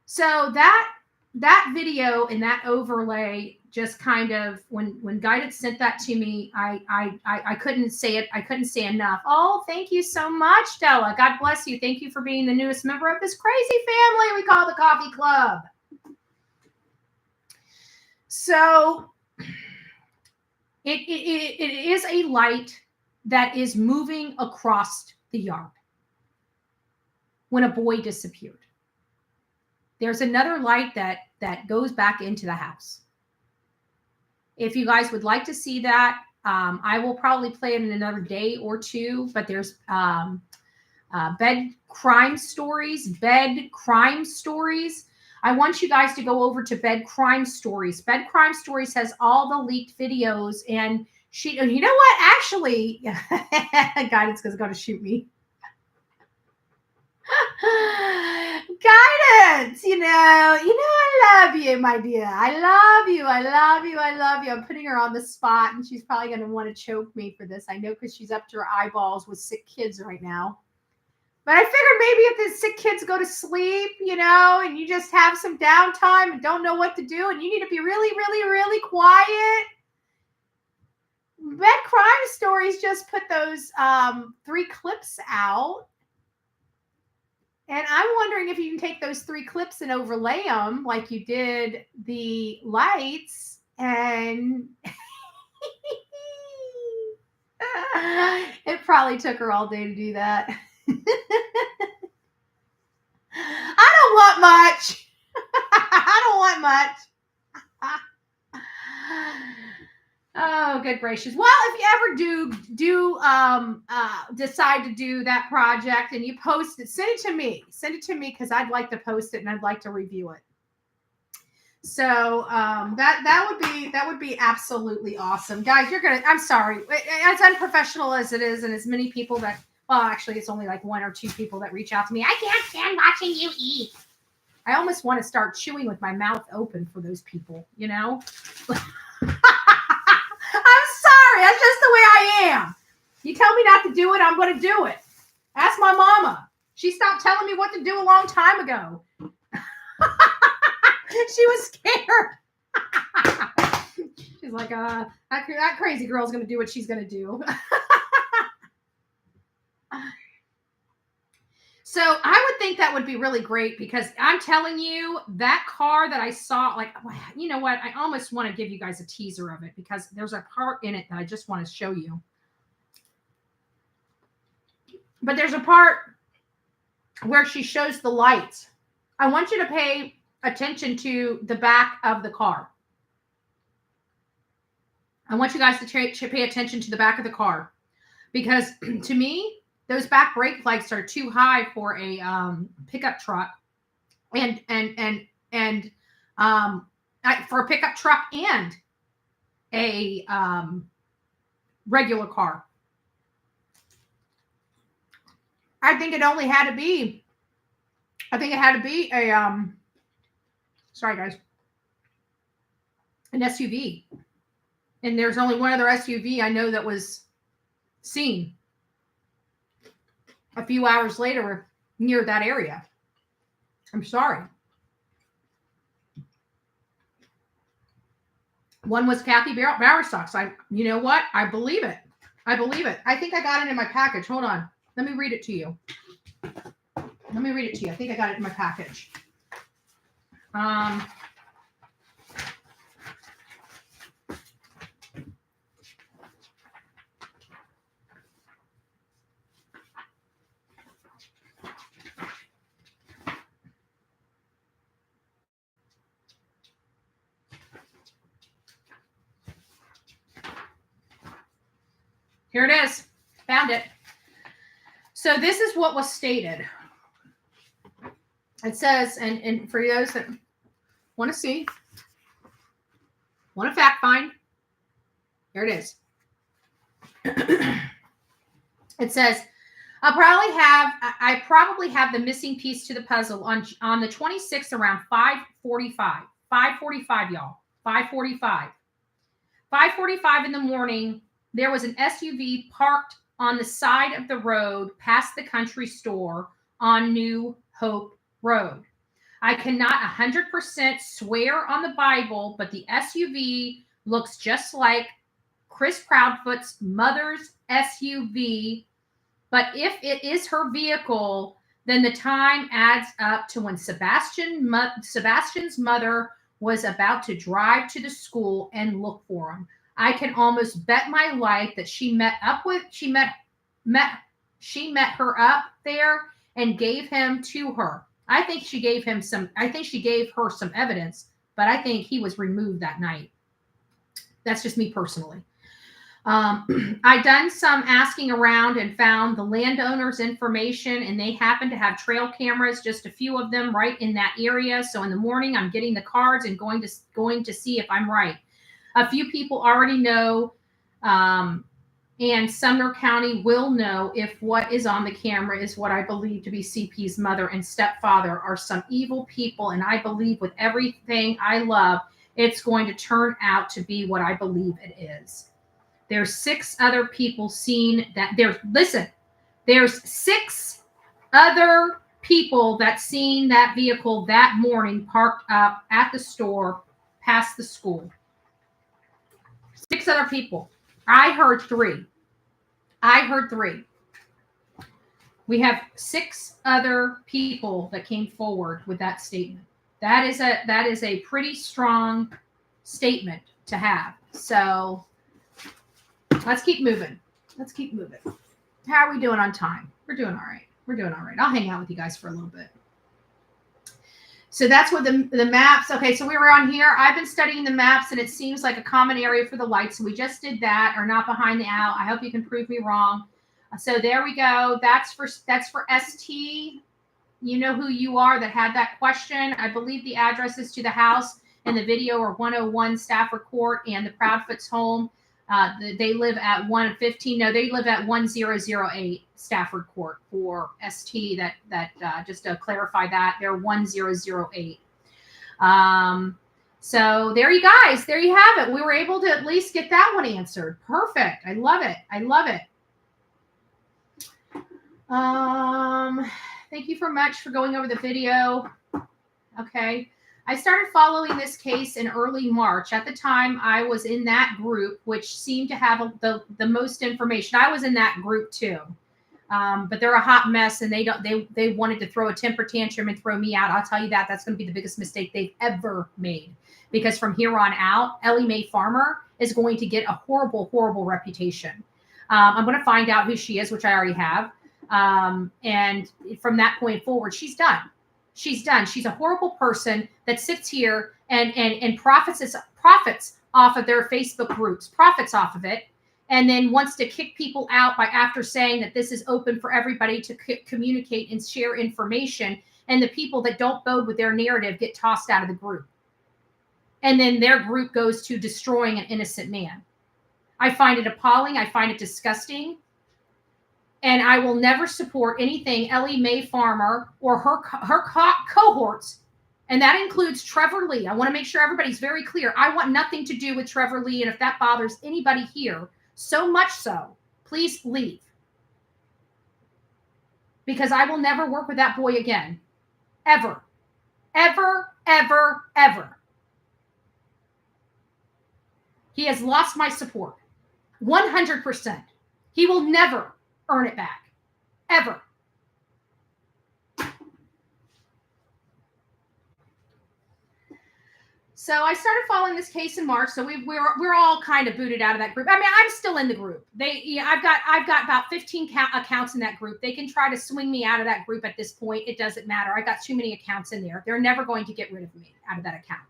So that video and that overlay just kind of, when Guidance sent that to me, I couldn't say it. I couldn't say enough. Oh, thank you so much, Della. God bless you. Thank you for being the newest member of this crazy family we call the Coffee Club. So it is a light that is moving across the yard when a boy disappeared. There's another light that goes back into the house. If you guys would like to see that, I will probably play it in another day or two, but there's bed crime stories. I want you guys to go over to Bed Crime Stories. Bed Crime Stories has all the leaked videos, and you know what? Actually, Guidance is going to shoot me. Guidance, you know, I love you, my dear. I love you. I'm putting her on the spot, and she's probably going to want to choke me for this. I know, because she's up to her eyeballs with sick kids right now. But I figured maybe if the sick kids go to sleep, you know, and you just have some downtime and don't know what to do, and you need to be really, really, really quiet. Bed Crime Stories just put those 3 clips out. And I'm wondering if you can take those 3 clips and overlay them like you did the lights. And it probably took her all day to do that. I don't want much. Oh, good gracious. Well, if you ever do decide to do that project and you post it, send it to me. Because I'd like to post it and I'd like to review it. So that would be absolutely awesome. Guys, I'm sorry. As unprofessional as it is, and as many people that, well, actually it's only like 1 or 2 people that reach out to me. I can't stand watching you eat. I almost want to start chewing with my mouth open for those people, you know? I'm sorry. That's just the way I am. You tell me not to do it, I'm going to do it. Ask my mama. She stopped telling me what to do a long time ago. She was scared. She's like, that crazy girl's going to do what she's going to do. So I would think that would be really great, because I'm telling you, that car that I saw, like, you know what? I almost want to give you guys a teaser of it, because there's a part in it that I just want to show you. But there's a part where she shows the lights. I want you to pay attention to the back of the car. I want you guys to pay attention to the back of the car, because to me, those back brake lights are too high for a pickup truck, and for a pickup truck and a regular car. I think it only had to be. I think it had to be a sorry guys, an SUV. And there's only one other SUV I know that was seen a few hours later near that area. I'm sorry. One was Kathy Bowerstocks. You know what? I believe it. I believe it. I think I got it in my package. Hold on. Let me read it to you. Let me read it to you. I think I got it in my package. Here it is. Found it. So this is what was stated. It says, and for those that want to see, want to fact find, here it is. It says, I probably have the missing piece to the puzzle on the 26th around 5:45. 5:45, y'all. 5:45. 5:45 in the morning. There was an SUV parked on the side of the road past the country store on New Hope Road. I cannot 100% swear on the Bible, but the SUV looks just like Chris Proudfoot's mother's SUV. But if it is her vehicle, then the time adds up to when Sebastian's mother was about to drive to the school and look for him. I can almost bet my life that she met her up there and gave him to her. I think she gave her some evidence, but I think he was removed that night. That's just me personally. I done some asking around and found the landowner's information, and they happen to have trail cameras, just a few of them right in that area. So in the morning, I'm getting the cards and going to see if I'm right. A few people already know, and Sumner County will know if what is on the camera is what I believe to be CP's mother and stepfather are some evil people. And I believe with everything I love, it's going to turn out to be what I believe it is. There's 6 other people seen that there's 6 other people that seen that vehicle that morning parked up at the store past the school. 6 other people. I heard 3. We have 6 other people that came forward with that statement. That is a pretty strong statement to have. So let's keep moving. How are we doing on time? We're doing all right. I'll hang out with you guys for a little bit. So that's what the maps. Okay, so we were on here. I've been studying the maps, and it seems like a common area for the lights. So we just did that, or not behind the owl. I hope you can prove me wrong. So there we go. That's for ST. You know who you are that had that question. I believe the addresses to the house and the video are 101 Stafford Court and the Proudfoot's home. They live at 115. No, they live at 1008 Stafford Court for ST. That just to clarify that they're 1008. So there you guys. There you have it. We were able to at least get that one answered. Perfect. I love it. Thank you so much for going over the video. Okay. I started following this case in early March. At the time, I was in that group, which seemed to have the most information. I was in that group too, but they're a hot mess, and they wanted to throw a temper tantrum and throw me out. I'll tell you that's going to be the biggest mistake they've ever made, because from here on out, Ellie Mae Farmer is going to get a horrible, horrible reputation. I'm going to find out who she is, which I already have. And from that point forward, she's done. She's done. She's a horrible person that sits here and profits off of their Facebook groups, profits off of it, and then wants to kick people out by after saying that this is open for everybody to communicate and share information. And the people that don't bode with their narrative get tossed out of the group. And then their group goes to destroying an innocent man. I find it appalling. I find it disgusting. And I will never support anything Ellie Mae Farmer or her cohorts. And that includes Trevor Lee. I want to make sure everybody's very clear. I want nothing to do with Trevor Lee. And if that bothers anybody here, so much so, please leave. Because I will never work with that boy again. Ever. Ever, ever, ever. He has lost my support. 100%. He will never earn it back. Ever. So I started following this case in March. So we're all kind of booted out of that group. I mean, I'm still in the group. I've got about 15 accounts in that group. They can try to swing me out of that group at this point. It doesn't matter. I got too many accounts in there. They're never going to get rid of me out of that account.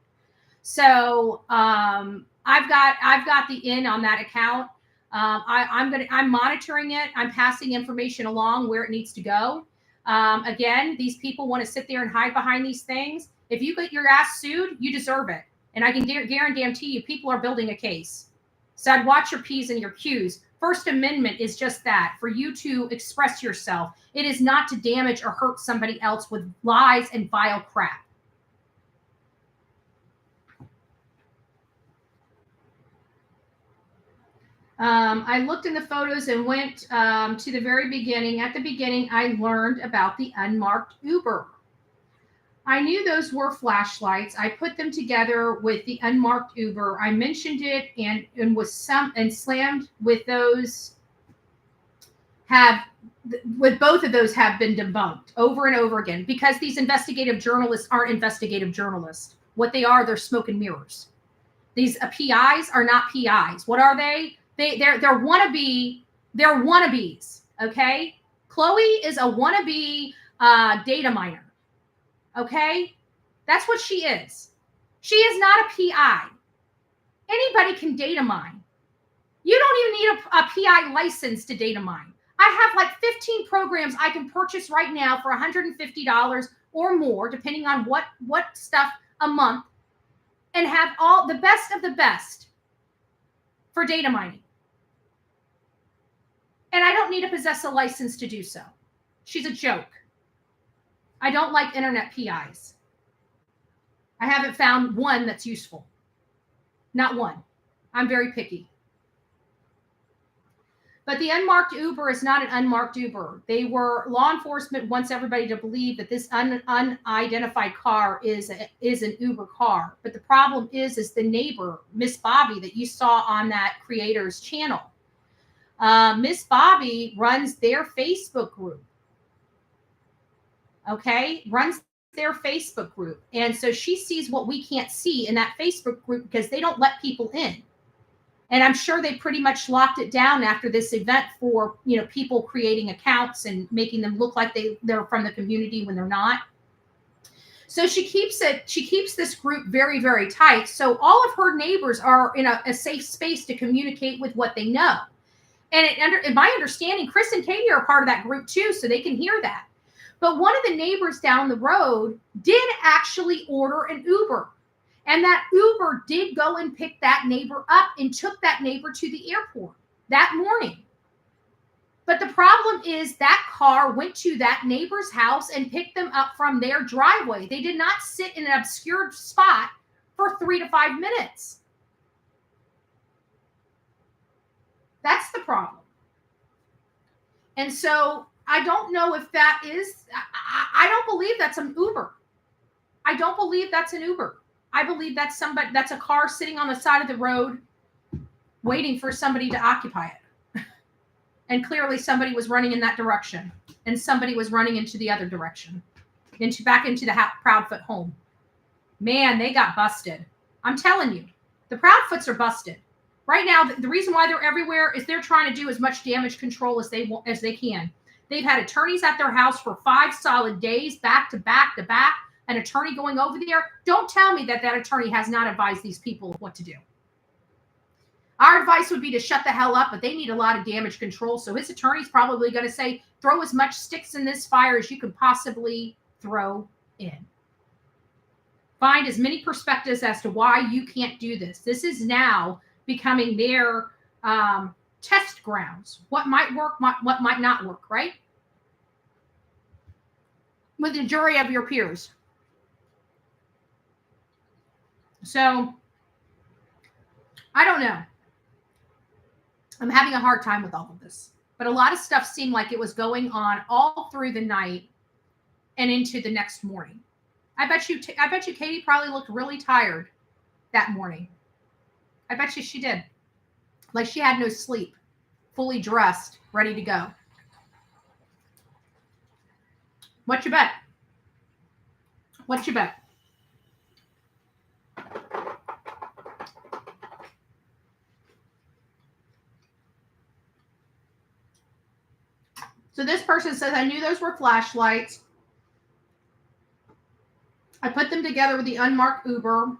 So I've got the in on that account. I'm monitoring it. I'm passing information along where it needs to go. Again, these people want to sit there and hide behind these things. If you get your ass sued, you deserve it. And I can guarantee you people are building a case. So I'd watch your P's and your Q's. First Amendment is just that, for you to express yourself. It is not to damage or hurt somebody else with lies and vile crap. I looked in the photos and went to the very beginning. At the beginning, I learned about the unmarked Uber. I knew those were flashlights. I put them together with the unmarked Uber. I mentioned it and was slammed with those. With both of those have been debunked over and over again because these investigative journalists aren't investigative journalists. What they are, they're smoke and mirrors. These PIs are not PIs. What are they? They're wannabe. They're wannabes. Okay, Chloe is a wannabe data miner. Okay, that's what she is. She is not a PI. Anybody can data mine. You don't even need a PI license to data mine. I have like 15 programs I can purchase right now for $150 or more, depending on what stuff a month, and have all the best of the best for data mining. And I don't need to possess a license to do so. She's a joke. I don't like internet PIs. I haven't found one that's useful. Not one. I'm very picky. But the unmarked Uber is not an unmarked Uber. Law enforcement wants everybody to believe that this unidentified car is an Uber car. But the problem is the neighbor, Miss Bobby, that you saw on that creator's channel. Miss Bobby runs their Facebook group. Okay, runs their Facebook group. And so she sees what we can't see in that Facebook group because they don't let people in. And I'm sure they pretty much locked it down after this event for, people creating accounts and making them look like they're from the community when they're not. So she keeps this group very, very tight. So all of her neighbors are in a safe space to communicate with what they know. And in my understanding, Chris and Katie are part of that group too, so they can hear that. But one of the neighbors down the road did actually order an Uber. And that Uber did go and pick that neighbor up and took that neighbor to the airport that morning. But the problem is that car went to that neighbor's house and picked them up from their driveway. They did not sit in an obscure spot for 3 to 5 minutes. That's the problem. And so I don't know if that is, I don't believe that's an Uber. I don't believe that's an Uber. I believe that's a car sitting on the side of the road waiting for somebody to occupy it. And clearly somebody was running in that direction and somebody was running into the other direction, back into the Proudfoot home. Man, they got busted. I'm telling you, the Proudfoots are busted. Right now, the reason why they're everywhere is they're trying to do as much damage control as they can. They've had attorneys at their house for 5 solid days, back to back to back, an attorney going over there. Don't tell me that attorney has not advised these people what to do. Our advice would be to shut the hell up, but they need a lot of damage control. So his attorney's probably going to say, throw as much sticks in this fire as you can possibly throw in. Find as many perspectives as to why you can't do this. This is now becoming their test grounds. What might work, what might not work, right? With the jury of your peers. So, I don't know. I'm having a hard time with all of this. But a lot of stuff seemed like it was going on all through the night and into the next morning. I bet you Katie probably looked really tired that morning. I bet you she did. Like she had no sleep, fully dressed, ready to go. What you bet? What you bet? So this person says, I knew those were flashlights. I put them together with the unmarked Uber.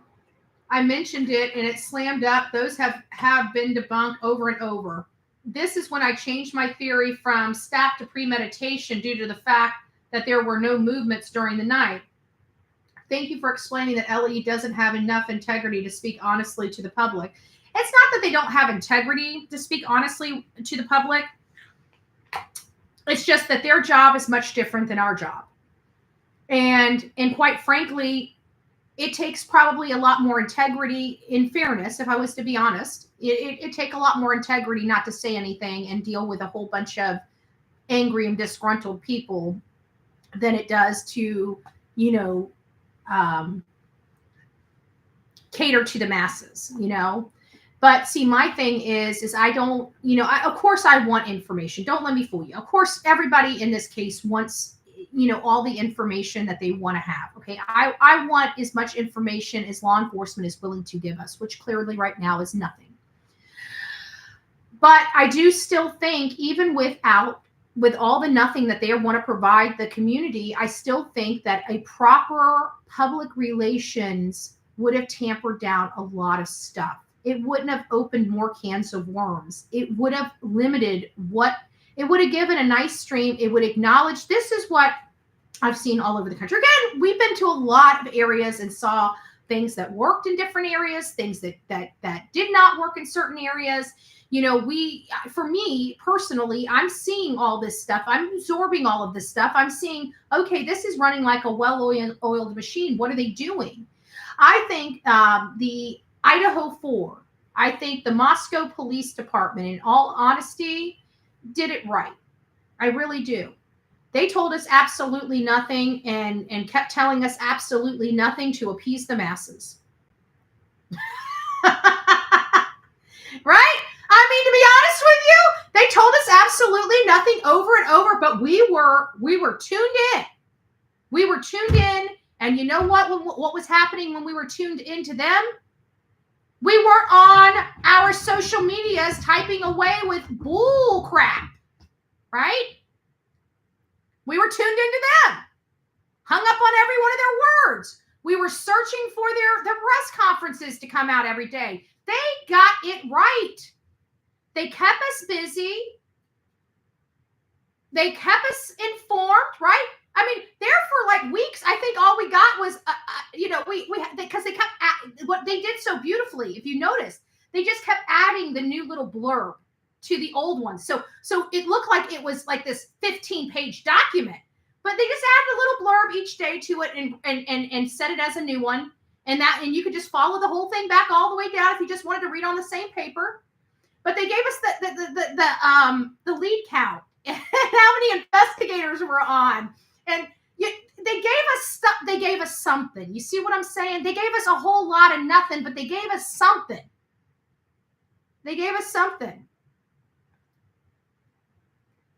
I mentioned it and it slammed up. Those have been debunked over and over. This is when I changed my theory from staff to premeditation due to the fact that there were no movements during the night. Thank you for explaining that LE doesn't have enough integrity to speak honestly to the public. It's not that they don't have integrity to speak honestly to the public. It's just that their job is much different than our job. And quite frankly, it takes probably a lot more integrity. In fairness, if I was to be honest, it take a lot more integrity not to say anything and deal with a whole bunch of angry and disgruntled people than it does to, cater to the masses, But see, my thing is I don't, of course I want information. Don't let me fool you. Of course, everybody in this case wants, all the information that they want to have. Okay. I want as much information as law enforcement is willing to give us, which clearly right now is nothing. But I do still think, even with all the nothing that they want to provide the community, I still think that a proper public relations would have tampered down a lot of stuff. It wouldn't have opened more cans of worms. It would have limited it would have given a nice stream. It would acknowledge this is what I've seen all over the country. Again, we've been to a lot of areas and saw things that worked in different areas, things that did not work in certain areas. For me personally, I'm seeing all this stuff. I'm absorbing all of this stuff. I'm seeing, okay, this is running like a well-oiled machine. What are they doing? I think the Idaho 4, I think the Moscow Police Department, in all honesty, did it right. I really do. They told us absolutely nothing and kept telling us absolutely nothing to appease the masses. Right? I mean, to be honest with you, they told us absolutely nothing over and over, but we were tuned in. We were tuned in, and you know what was happening when we were tuned into them? We weren't on our social medias typing away with bull crap, right? We were tuned into them, hung up on every one of their words. We were searching for their press conferences to come out every day. They got it right. They kept us busy. They kept us informed, right? I mean, there for like weeks, I think all we got was, because they kept what they did so beautifully. If you notice, they just kept adding the new little blurb to the old one. So it looked like it was like this 15-page document, but they just added a little blurb each day to it and set it as a new one. And you could just follow the whole thing back all the way down if you just wanted to read on the same paper. But they gave us the lead count and how many investigators were on. And they gave us something. You see what I'm saying? They gave us a whole lot of nothing, but they gave us something. They gave us something.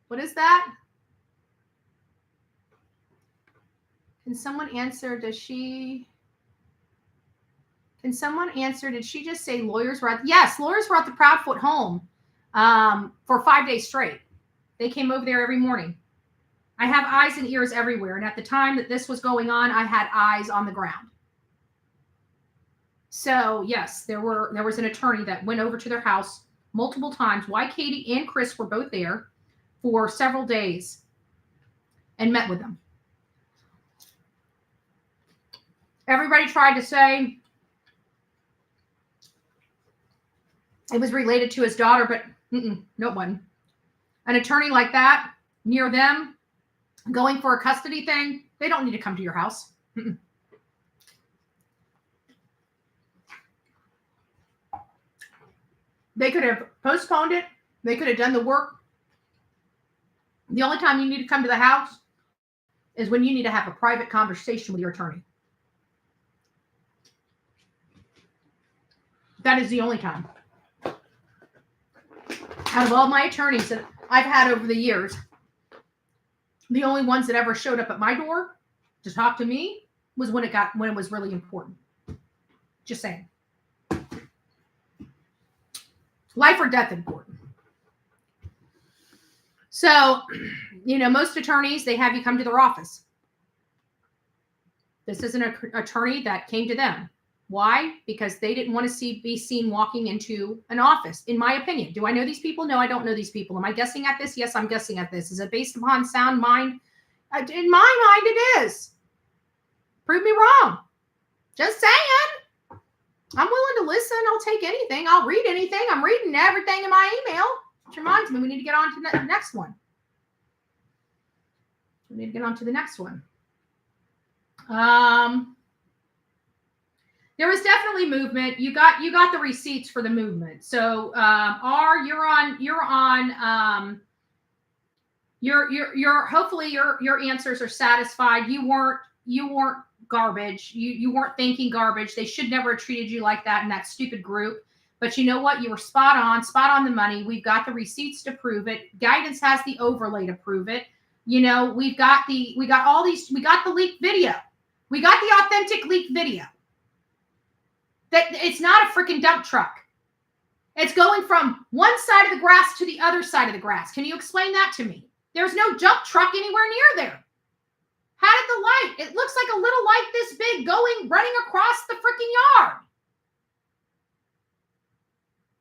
What is that? Can someone answer? Did she just say lawyers were at? Yes, lawyers were at the Proudfoot home for 5 days straight. They came over there every morning. I have eyes and ears everywhere. And at the time that this was going on, I had eyes on the ground. So yes, there was an attorney that went over to their house multiple times. Why Katie and Chris were both there for several days and met with them. Everybody tried to say it was related to his daughter, but no one. An attorney like that near them going for a custody thing, they don't need to come to your house. They could have postponed it. They could have done the work. The only time you need to come to the house is when you need to have a private conversation with your attorney. That is the only time. Out of all my attorneys that I've had over the years, the only ones that ever showed up at my door to talk to me was when it was really important. Just saying. Life or death important. So, most attorneys, they have you come to their office. This is an attorney that came to them. Why? Because they didn't want to be seen walking into an office, in my opinion. Do I know these people? No, I don't know these people. Am I guessing at this? Yes, I'm guessing at this. Is it based upon sound mind? In my mind, it is. Prove me wrong. Just saying. I'm willing to listen. I'll take anything. I'll read anything. I'm reading everything in my email. Which reminds me, we need to get on to the next one. We need to get on to the next one. There was definitely movement. You got the receipts for the movement. So hopefully your answers are satisfied. You weren't garbage. You weren't thinking garbage. They should never have treated you like that in that stupid group. But you know what? You were spot on the money. We've got the receipts to prove it. Guidance has the overlay to prove it. We got the leaked video. We got the authentic leaked video. That it's not a freaking dump truck. It's going from one side of the grass to the other side of the grass. Can you explain that to me? There's no dump truck anywhere near there. How did the light? It looks like a little light this big running across the freaking yard.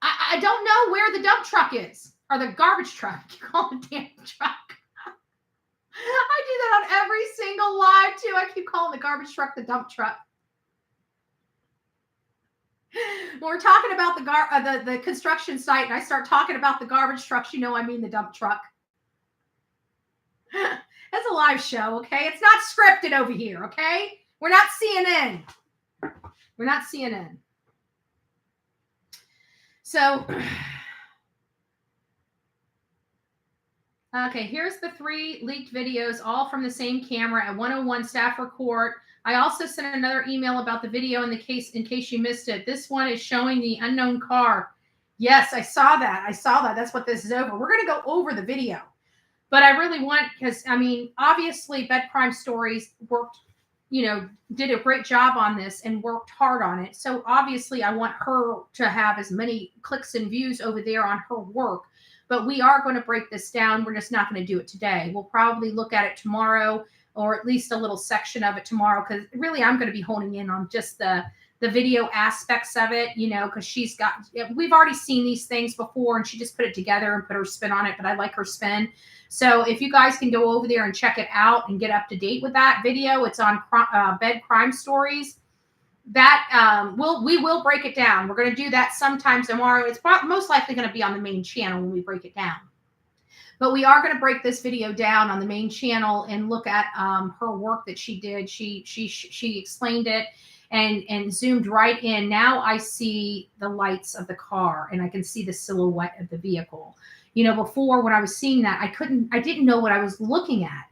I don't know where the dump truck is. Or the garbage truck. You call it damn truck. I do that on every single live too. I keep calling the garbage truck the dump truck. When we're talking about the construction site and I start talking about the garbage trucks, I mean the dump truck. It's a live show, okay? It's not scripted over here, okay? We're not CNN. We're not CNN. So, okay, here's the 3 leaked videos, all from the same camera at 101 Stafford Court. I also sent another email about the video in case you missed it. This one is showing the unknown car. Yes, I saw that. That's what this is over. We're going to go over the video. But I really want, because, obviously Bed Crime Stories worked, did a great job on this and worked hard on it. So obviously I want her to have as many clicks and views over there on her work. But we are going to break this down. We're just not going to do it today. We'll probably look at it tomorrow, or at least a little section of it tomorrow, because really I'm going to be honing in on just the video aspects of it, because we've already seen these things before and she just put it together and put her spin on it, but I like her spin. So if you guys can go over there and check it out and get up to date with that video, it's on Bed Crime Stories. That we will break it down. We're going to do that sometime tomorrow. It's most likely going to be on the main channel when we break it down. But we are going to break this video down on the main channel and look at her work that she did. She explained it and zoomed right in. Now I see the lights of the car and I can see the silhouette of the vehicle. Before when I was seeing that, I didn't know what I was looking at.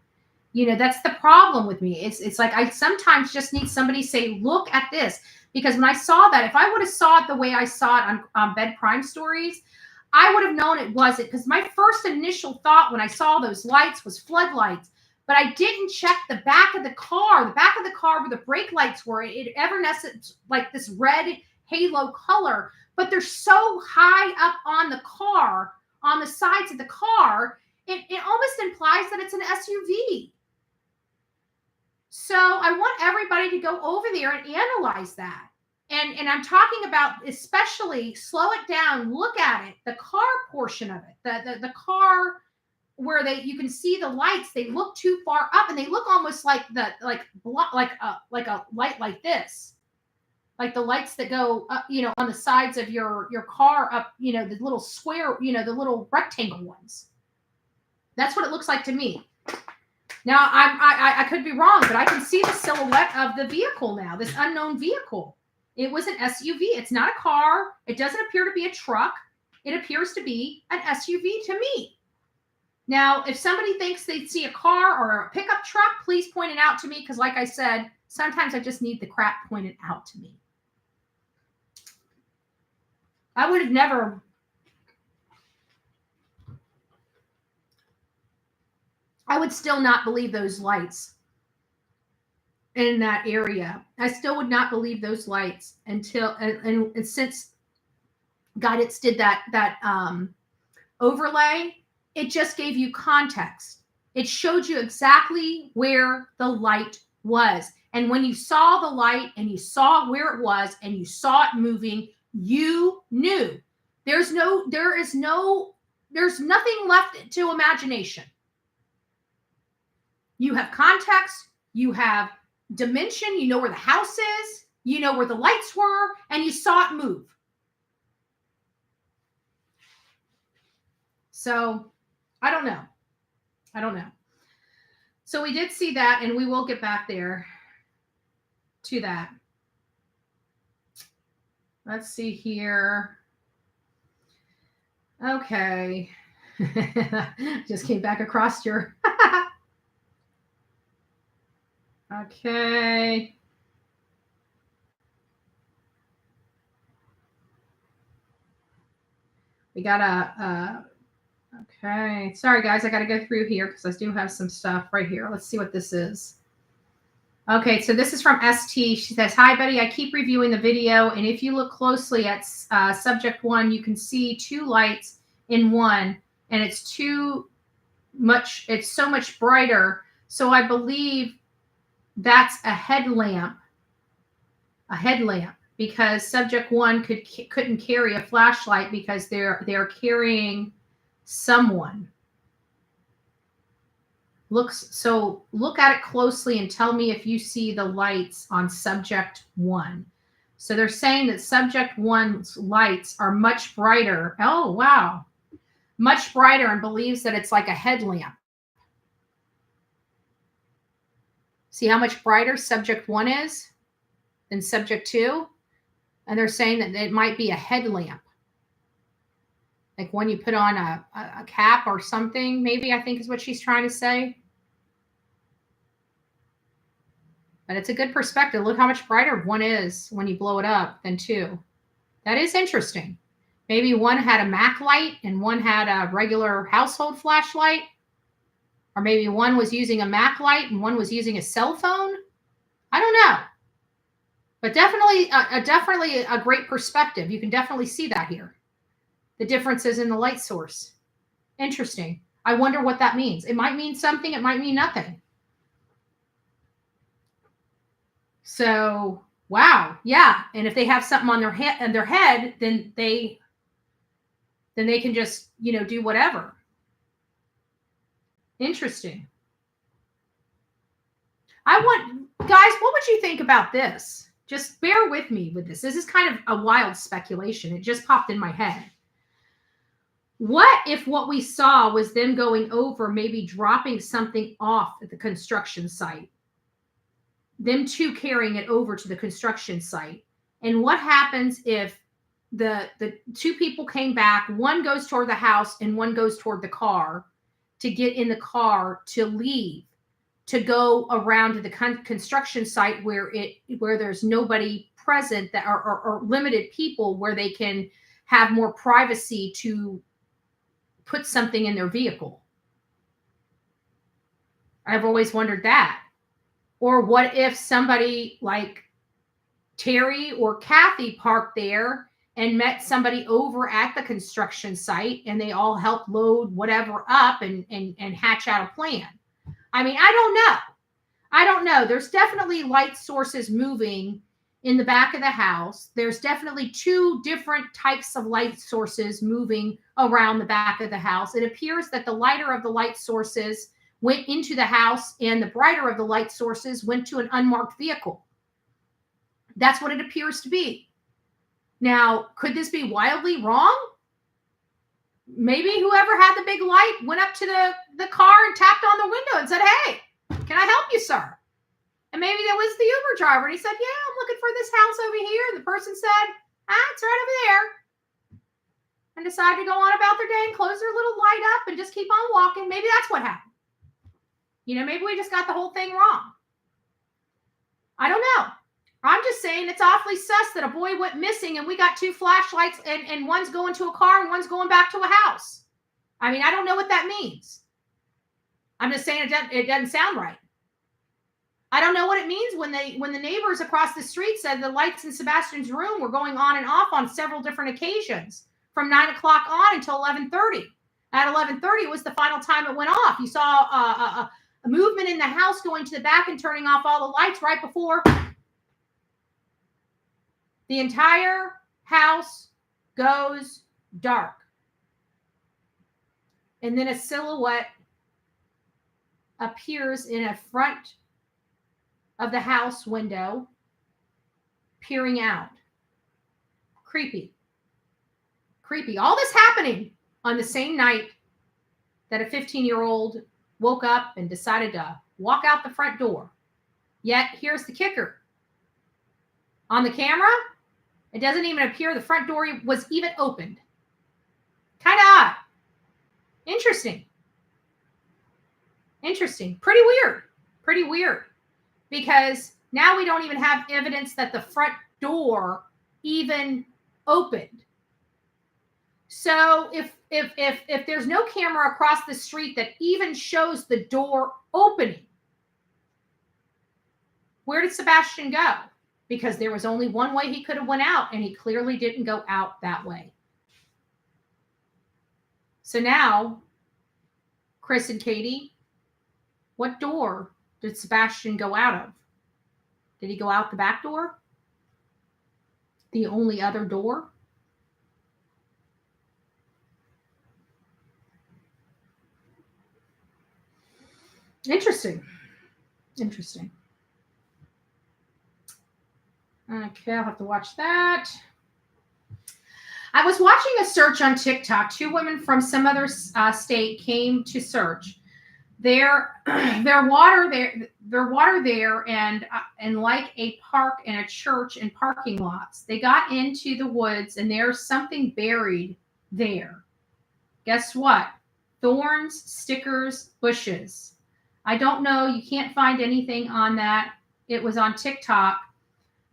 That's the problem with me. It's like I sometimes just need somebody to say, look at this. Because when I saw that, if I would have saw it the way I saw it on Bed Crime Stories, I would have known it wasn't, because my first initial thought when I saw those lights was floodlights, but I didn't check the back of the car where the brake lights were. It evanescent like this red halo color, but they're so high up on the car, on the sides of the car, it almost implies that it's an SUV. So I want everybody to go over there and analyze that. And I'm talking about especially slow it down, look at it, the car portion of it, the car where you can see the lights, they look too far up and they look almost like a light like this. Like the lights that go up, on the sides of your car up, the little square, the little rectangle ones. That's what it looks like to me. Now I could be wrong, but I can see the silhouette of the vehicle now, this unknown vehicle. It was an SUV. It's not a car. It doesn't appear to be a truck. It appears to be an SUV to me. Now, if somebody thinks they see a car or a pickup truck, please point it out to me, because like I said, sometimes I just need the crap pointed out to me. I would have never... I would still not believe those lights in that area. I still would not believe those lights until, and since Guidance did that overlay, it just gave you context. It showed you exactly where the light was. And when you saw the light and you saw where it was and you saw it moving, you knew. There's nothing left to imagination. You have context, you have dimension, you know where the house is, you know where the lights were, and you saw it move. So, I don't know. So we did see that, and we will get back there to that. Let's see here. Okay. Just came back across your... Okay. We got okay. Sorry, guys. I got to go through here because I do have some stuff right here. Let's see what this is. Okay. So this is from ST. She says, "Hi, Betty. I keep reviewing the video. And if you look closely at subject 1, you can see 2 lights in one. And it's so much brighter. So I believe that's a headlamp, because subject 1 couldn't carry a flashlight because they're carrying someone. Look at it closely and tell me if you see the lights on subject 1. So they're saying that subject 1's lights are much brighter. Oh, wow. Much brighter, and believes that it's like a headlamp. See how much brighter subject 1 is than subject 2? And they're saying that it might be a headlamp. Like when you put on a cap or something, maybe, I think is what she's trying to say. But it's a good perspective. Look how much brighter 1 is when you blow it up than 2. That is interesting. Maybe 1 had a MAC light and 1 had a regular household flashlight. Or maybe 1 was using a MAC light and 1 was using a cell phone. I don't know. But definitely a great perspective. You can definitely see that here. The differences in the light source. Interesting. I wonder what that means. It might mean something. It might mean nothing. So, wow. Yeah. And if they have something on their head, then they can just, do whatever. Interesting. Guys, what would you think about this? Just bear with me with this. This is kind of a wild speculation. It just popped in my head. What if what we saw was them going over, maybe dropping something off at the construction site? Them 2 carrying it over to the construction site. And what happens if the 2 people came back, 1 goes toward the house and 1 goes toward the car, to get in the car to leave, to go around to the construction site where there's nobody present, that are limited people, where they can have more privacy to put something in their vehicle. I've always wondered that. Or what if somebody like Terry or Kathy parked there and met somebody over at the construction site, and they all helped load whatever up and hatch out a plan. I mean, I don't know. There's definitely light sources moving in the back of the house. There's definitely two different types of light sources moving around the back of the house. It appears that the lighter of the light sources went into the house and the brighter of the light sources went to an unmarked vehicle. That's what it appears to be. Now, could this be wildly wrong? Maybe whoever had the big light went up to the car and tapped on the window and said, "Hey, can I help you, sir?" And maybe that was the Uber driver. And he said, "Yeah, I'm looking for this house over here." And the person said, "It's right over there." And decided to go on about their day and close their little light up and just keep on walking. Maybe that's what happened. Maybe we just got the whole thing wrong. I don't know. I'm just saying it's awfully sus that a boy went missing and we got two flashlights and one's going to a car and one's going back to a house. I mean, I don't know what that means. I'm just saying it doesn't sound right. I don't know what it means when the neighbors across the street said the lights in Sebastian's room were going on and off on several different occasions from 9 o'clock on until 11:30. At 11:30 was the final time it went off. You saw a movement in the house going to the back and turning off all the lights right before the entire house goes dark. And then a silhouette appears in a front of the house window, peering out. Creepy. Creepy. All this happening on the same night that a 15-year-old woke up and decided to walk out the front door. Yet, here's the kicker. On the camera, it doesn't even appear the front door was even opened. Kind of odd. Interesting. Interesting. Pretty weird. Pretty weird. Because now we don't even have evidence that the front door even opened. So if there's no camera across the street that even shows the door opening, where did Sebastian go? Because there was only one way he could have went out, and he clearly didn't go out that way. So now, Chris and Katie, what door did Sebastian go out of? Did he go out the back door? The only other door? Interesting. Interesting. Okay, I'll have to watch that. I was watching a search on TikTok. Two women from some other state came to search. Their water there, and like a park and a church and parking lots. They got into the woods, and there's something buried there. Guess what? Thorns, stickers, bushes. I don't know. You can't find anything on that. It was on TikTok.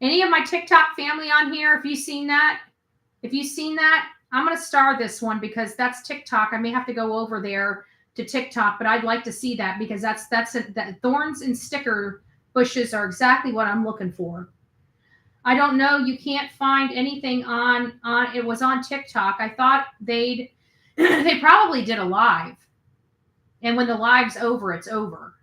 Any of my TikTok family on here, if you've seen that, I'm going to star this one because that's TikTok. I may have to go over there to TikTok, but I'd like to see that because that thorns and sticker bushes are exactly what I'm looking for. I don't know. You can't find anything on it was on TikTok. I thought they probably did a live. And when the live's over, it's over.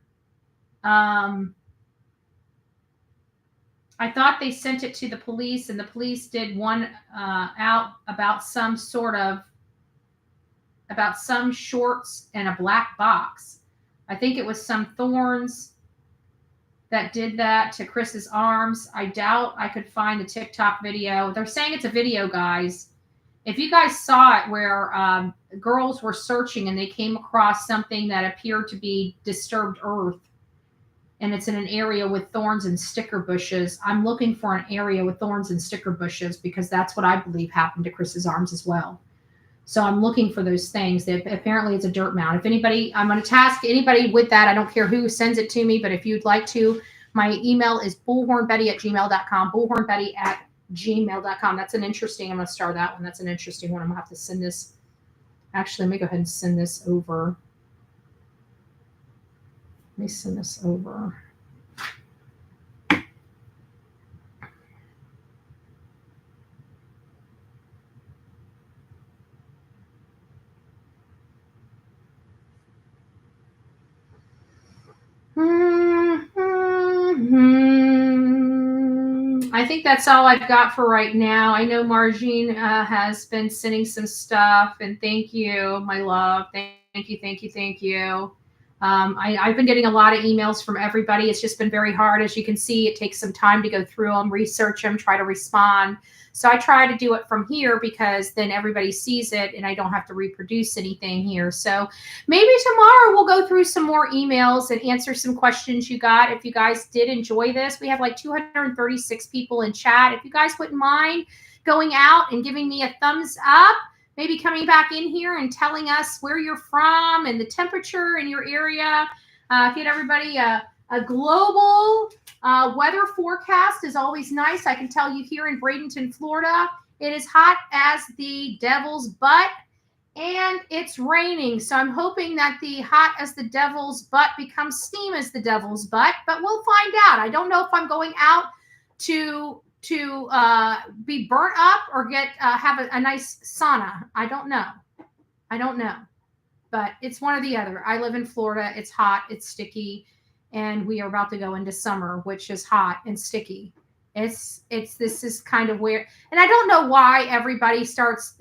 I thought they sent it to the police, and the police did one out about some shorts and a black box. I think it was some thorns that did that to Chris's arms. I doubt I could find the TikTok video. They're saying it's a video, guys. If you guys saw it where girls were searching and they came across something that appeared to be disturbed earth, and it's in an area with thorns and sticker bushes. I'm looking for an area with thorns and sticker bushes because that's what I believe happened to Chris's arms as well. So I'm looking for those things. Apparently it's a dirt mound. If anybody, I'm going to task anybody with that. I don't care who sends it to me, but if you'd like to, my email is bullhornbetty@gmail.com, bullhornbetty@gmail.com. That's an interesting, I'm going to start that one. That's an interesting one. I'm going to have to send this. Actually, let me go ahead and send this over. Let me send this over. I think that's all I've got for right now. I know Margine has been sending some stuff, and thank you, my love. Thank you. I've been getting a lot of emails from everybody. It's just been very hard. As you can see, it takes some time to go through them, research them, try to respond. So I try to do it from here because then everybody sees it and I don't have to reproduce anything here. So maybe tomorrow we'll go through some more emails and answer some questions you got. If you guys did enjoy this, we have like 236 people in chat. If you guys wouldn't mind going out and giving me a thumbs up, maybe coming back in here and telling us where you're from and the temperature in your area. Get everybody a global weather forecast is always nice. I can tell you here in Bradenton, Florida, it is hot as the devil's butt and it's raining. So I'm hoping that the hot as the devil's butt becomes steam as the devil's butt, but we'll find out. I don't know if I'm going out to be burnt up or get have a nice sauna. I don't know, but it's one or the other. I live in Florida. It's hot, it's sticky, and we are about to go into summer, which is hot and sticky. This is kind of weird, and I don't know why everybody starts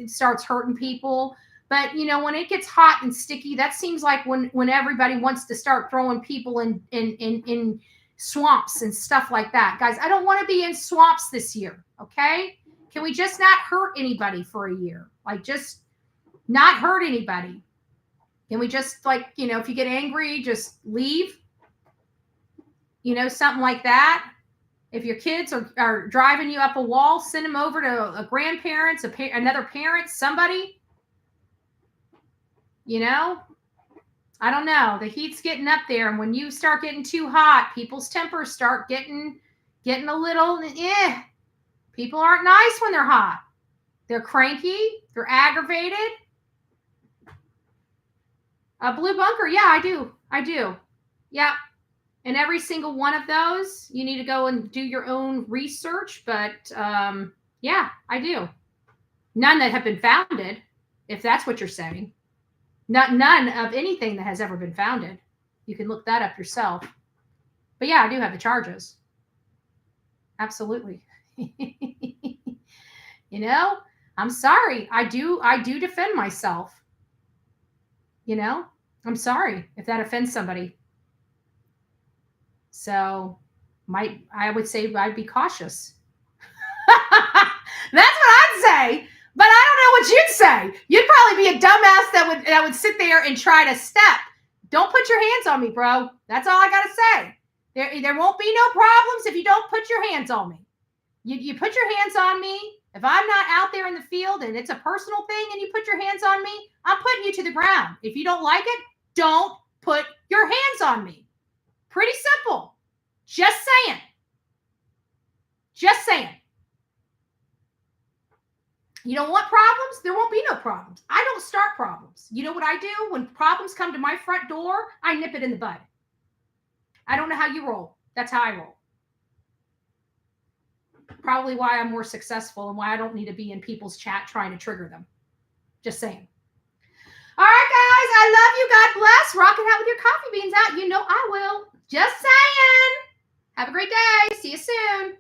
hurting people. But you know, when it gets hot and sticky, that seems like when everybody wants to start throwing people in swamps and stuff like that. Guys, I don't want to be in swamps this year. Okay, can we just not hurt anybody for a year? Like, just not hurt anybody. Can we just, like, you know, if you get angry, just leave, you know, something like that. If your kids are driving you up a wall, send them over to a grandparents, another parent, somebody, you know. I don't know. The heat's getting up there, and when you start getting too hot, people's tempers start getting a little, People aren't nice when they're hot. They're cranky. They're aggravated. A blue bunker, yeah, I do. Yep. And every single one of those, you need to go and do your own research, but yeah, I do. None that have been founded, if that's what you're saying. None of anything that has ever been founded. You can look that up yourself. But yeah, I do have the charges. Absolutely. You know, I'm sorry. I do defend myself. You know, I'm sorry if that offends somebody. So I would say I'd be cautious. That's what I'd say. But I don't know what you'd say. You'd probably be a dumbass that would sit there and try to step. Don't put your hands on me, bro. That's all I got to say. There won't be no problems if you don't put your hands on me. You put your hands on me. If I'm not out there in the field and it's a personal thing and you put your hands on me, I'm putting you to the ground. If you don't like it, don't put your hands on me. Pretty simple. Just saying. Just saying. You don't want problems? There won't be no problems. I don't start problems. You know what I do? When problems come to my front door, I nip it in the bud. I don't know how you roll. That's how I roll. Probably why I'm more successful and why I don't need to be in people's chat trying to trigger them. Just saying. All right, guys. I love you. God bless. Rock it out with your coffee beans out. You know I will. Just saying. Have a great day. See you soon.